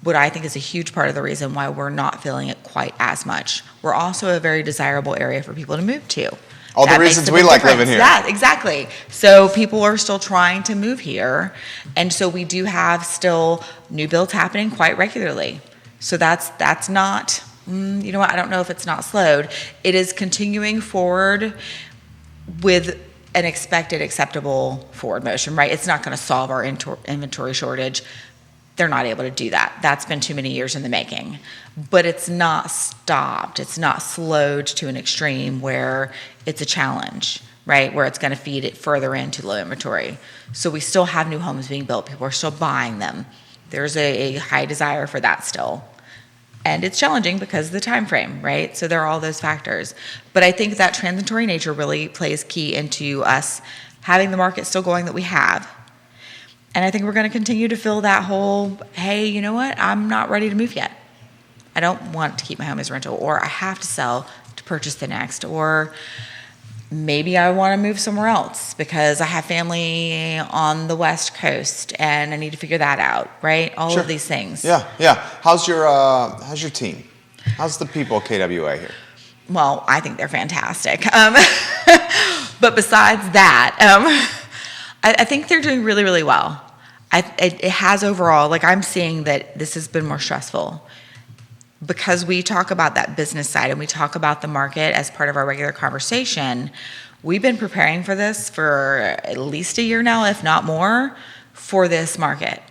what I think is a huge part of the reason why we're not feeling it quite as much. We're also a very desirable area for people to move to. All the reasons we like living here. Yeah, exactly. So people are still trying to move here. And so we do have still new builds happening quite regularly. So that's not, you know what, I don't know if it's not slowed. It is continuing forward with an expected acceptable forward motion, right? It's not going to solve our inventory shortage. They're not able to do that. That's been too many years in the making. But it's not stopped. It's not slowed to an extreme where it's a challenge, right? Where it's going to feed it further into low inventory. So we still have new homes being built. People are still buying them. There's a high desire for that still. And it's challenging because of the time frame, right? So there are all those factors. But I think that transitory nature really plays key into us having the market still going that we have. And I think we're going to continue to fill that whole, hey, you know what? I'm not ready to move yet. I don't want to keep my home as rental, or I have to sell to purchase the next, or maybe I want to move somewhere else because I have family on the West Coast and I need to figure that out, right? All of these things. Yeah. How's your team? How's the people at KWA here? Well, I think they're fantastic. But besides that, I think they're doing really, really well. It has overall, like I'm seeing that this has been more stressful because we talk about that business side and we talk about the market as part of our regular conversation. We've been preparing for this for at least a year now, if not more, for this market.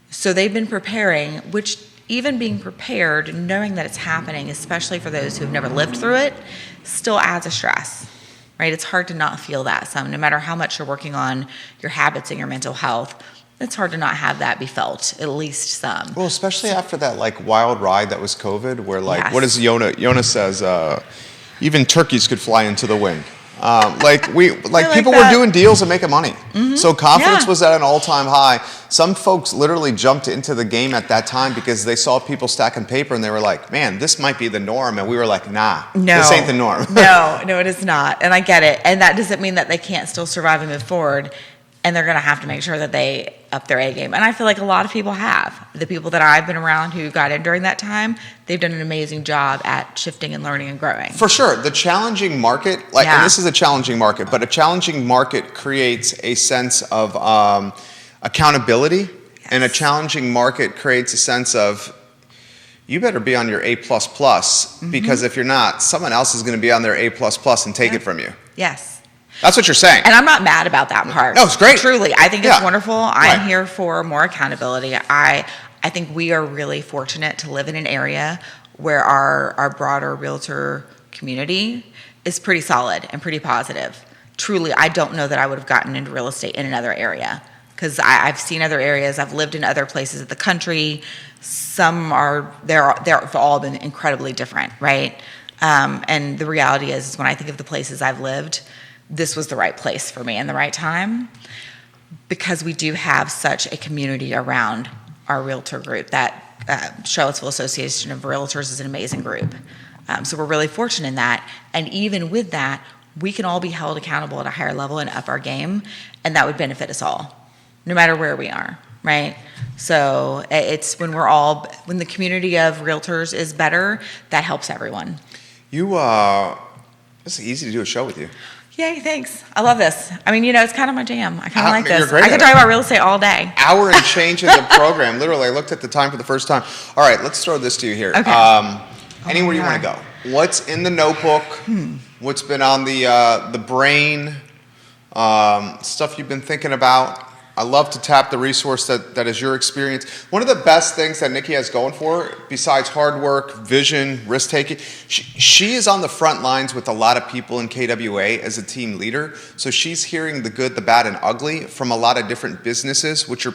So they've been preparing, which even being prepared, knowing that it's happening, especially for those who've never lived through it, still adds a stress. Right? It's hard to not feel that some, no matter how much you're working on your habits and your mental health, it's hard to not have that be felt, at least some. Well, especially after that like wild ride that was COVID, where like, what is Yona says, even turkeys could fly into the wind. People were doing deals and making money. Mm-hmm. So confidence was at an all-time high. Some folks literally jumped into the game at that time because they saw people stacking paper and they were like, man, this might be the norm. And we were like, nah, this ain't the norm. No, it is not. And I get it. And that doesn't mean that they can't still survive and move forward. And they're going to have to make sure that they up their A game. And I feel like a lot of people have. The people that I've been around who got in during that time, they've done an amazing job at shifting and learning and growing. For sure. The challenging market, and this is a challenging market, but a challenging market creates a sense of accountability. Yes. And a challenging market creates a sense of, you better be on your A++, because if you're not, someone else is going to be on their A++ and take it from you. Yes. That's what you're saying. And I'm not mad about that part. No, it's great. Truly. I think it's wonderful. I'm here for more accountability. I think we are really fortunate to live in an area where our broader realtor community is pretty solid and pretty positive. Truly, I don't know that I would have gotten into real estate in another area because I've seen other areas. I've lived in other places of the country. Some they've all been incredibly different, right? And the reality is when I think of the places I've lived, this was the right place for me and the right time because we do have such a community around our realtor group. That Charlottesville Association of Realtors is an amazing group. So we're really fortunate in that. And even with that, we can all be held accountable at a higher level and up our game, and that would benefit us all, no matter where we are, right? So it's when the community of realtors is better, that helps everyone. It's easy to do a show with you. Yay, thanks. I love this. I mean, it's kind of my jam. I kind of like this. I could talk about real estate all day. Hour and change in the program. Literally, I looked at the time for the first time. All right, let's throw this to you here. Okay. Anywhere you want to go. What's in the notebook? What's been on the brain? Stuff you've been thinking about? I love to tap the resource that is your experience. One of the best things that Nikki has going for her, besides hard work, vision, risk-taking, she is on the front lines with a lot of people in KWA as a team leader. So she's hearing the good, the bad, and ugly from a lot of different businesses, which are,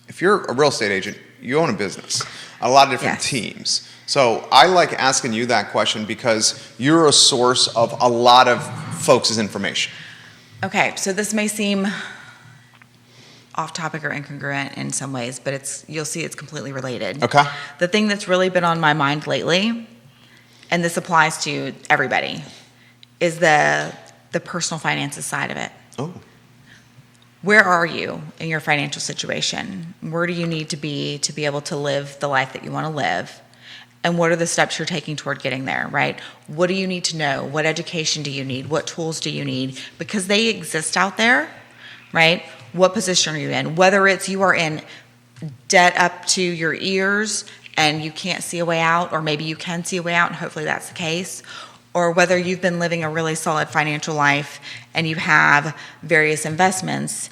if you're a real estate agent, you own a business, a lot of different teams. So I like asking you that question because you're a source of a lot of folks' information. Okay, so this may seem off topic or incongruent in some ways, but you'll see it's completely related. Okay. The thing that's really been on my mind lately, and this applies to everybody, is the personal finances side of it. Oh. Where are you in your financial situation? Where do you need to be able to live the life that you want to live? And what are the steps you're taking toward getting there, right? What do you need to know? What education do you need? What tools do you need? Because they exist out there, right? What position are you in? Whether it's you are in debt up to your ears and you can't see a way out, or maybe you can see a way out, and hopefully that's the case, or whether you've been living a really solid financial life and you have various investments.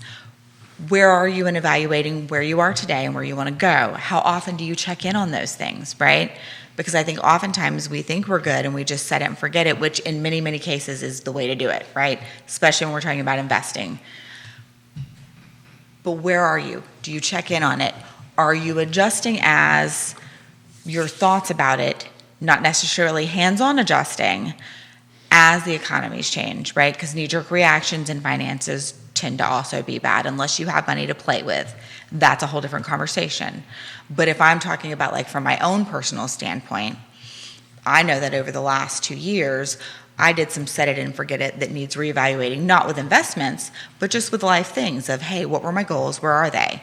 Where are you in evaluating where you are today and where you want to go? How often do you check in on those things, right? Because I think oftentimes we think we're good and we just set it and forget it, which in many, many cases is the way to do it, right? Especially when we're talking about investing. But where are you? Do you check in on it? Are you adjusting as your thoughts about it, not necessarily hands-on adjusting as the economies change, right? Because knee-jerk reactions in finances tend to also be bad unless you have money to play with. That's a whole different conversation. But if I'm talking about like from my own personal standpoint, I know that over the last 2 years, I did some set it and forget it that needs reevaluating, not with investments, but just with life things of, hey, what were my goals? Where are they?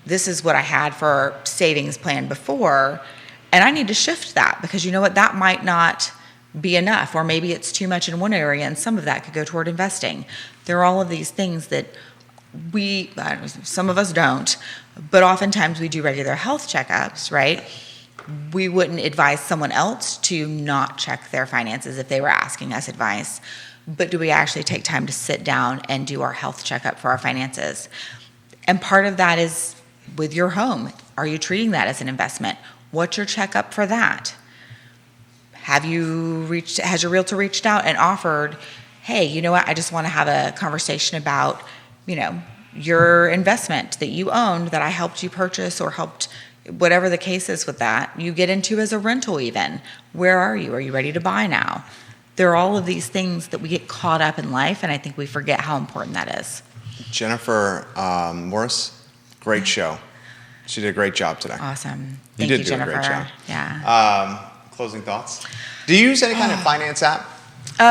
This is what I had for savings plan before, and I need to shift that because you know what? That might not be enough, or maybe it's too much in one area and some of that could go toward investing. There are all of these things that some of us don't, but oftentimes we do regular health checkups, right? We wouldn't advise someone else to not check their finances if they were asking us advice, but do we actually take time to sit down and do our health checkup for our finances? And part of that is with your home. Are you treating that as an investment? What's your checkup for that? Has your realtor reached out and offered, hey, you know what, I just want to have a conversation about, your investment that you owned that I helped you purchase or helped, whatever the case is with that, you get into as a rental even. Where are you? Are you ready to buy now? There are all of these things that we get caught up in life, and I think we forget how important that is. Jennifer Morris, great show. She did a great job today. Awesome. You Thank you, did do Jennifer. a great job. Yeah. Closing thoughts? Do you use any kind of finance app?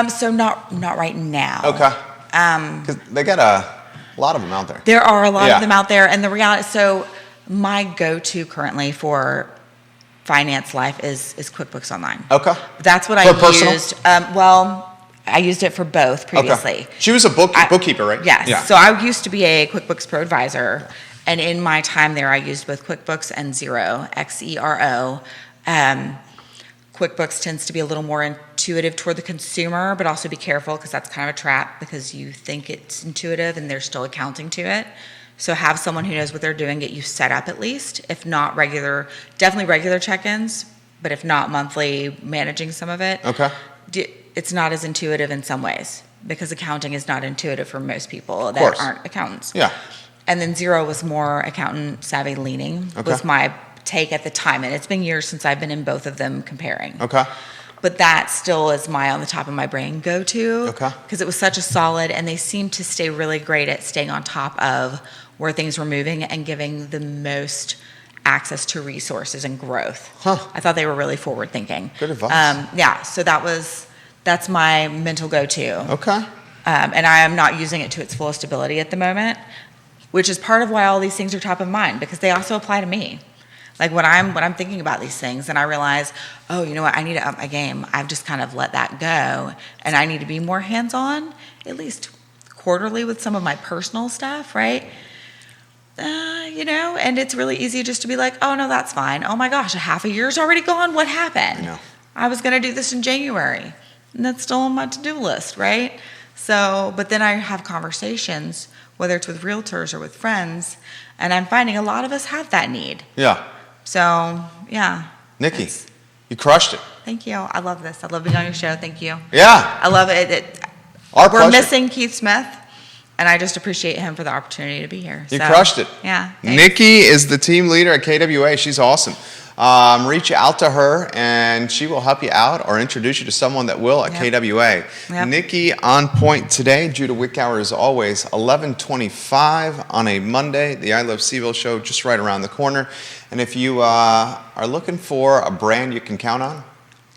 So not right now. Okay. Because they got a lot of them out there. There are a lot of them out there, and the reality. So my go-to currently for finance life is QuickBooks Online. Okay. That's what For I personal? used. I used it for both previously. Okay. She was a bookkeeper, right? Yes. Yeah. So I used to be a QuickBooks Pro advisor, and in my time there, I used both QuickBooks and Xero, Xero. QuickBooks tends to be a little more intuitive toward the consumer, but also be careful because that's kind of a trap because you think it's intuitive and there's still accounting to it. So have someone who knows what they're doing get you set up at least, if not definitely regular check-ins, but if not monthly, managing some of it. Okay. It's not as intuitive in some ways because accounting is not intuitive for most people that aren't accountants. Yeah. And then Xero was more accountant savvy leaning, was my take at the time. And it's been years since I've been in both of them comparing. Okay. But that still is on the top of my brain go-to. Okay. Because it was such a solid, and they seemed to stay really great at staying on top of where things were moving and giving the most access to resources and growth. Huh. I thought they were really forward-thinking. Good advice. So that's my mental go-to. Okay. And I am not using it to its fullest ability at the moment, which is part of why all these things are top of mind, because they also apply to me. Like when I'm thinking about these things and I realize, oh, you know what, I need to up my game. I've just kind of let that go, and I need to be more hands-on, at least quarterly with some of my personal stuff, right? And it's really easy just to be like, oh, no, that's fine. Oh, my gosh, a half a year's already gone. What happened? I know. I was going to do this in January, and that's still on my to-do list, right? So, but then I have conversations, whether it's with realtors or with friends, and I'm finding a lot of us have that need. Yeah. So, yeah. Nikki, you crushed it. Thank you. I love this. I love being on your show. Thank you. Yeah. I love it. Our We're pleasure. missing Keith Smith, and I just appreciate him for the opportunity to be here. You crushed it. Yeah. Thanks. Nikki is the team leader at KWA. She's awesome. Reach out to her, and she will help you out or introduce you to someone that will at KWA. Yep. Nikki on point today. Judah Wickauer is always 11:25 on a Monday. The I Love CVille show just right around the corner. And if you are looking for a brand you can count on,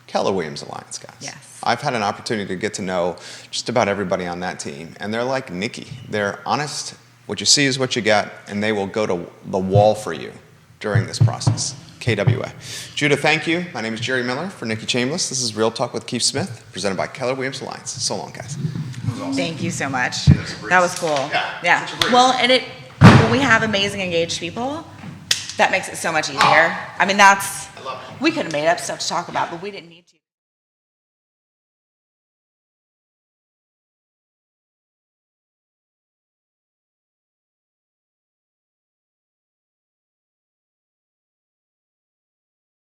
Keller Williams Alliance, guys. Yes. I've had an opportunity to get to know just about everybody on that team, and they're like Nikki. They're honest. What you see is what you get, and they will go to the wall for you during this process. KWA. Judah, thank you. My name is Jerry Miller for Nikki Chambless. This is Real Talk with Keith Smith, presented by Keller Williams Alliance. So long, guys. Awesome. Thank you so much. That was cool. Yeah. Well, and when we have amazing engaged people, that makes it so much easier. I mean, I love it. we could have made up stuff to talk about, but we didn't need to.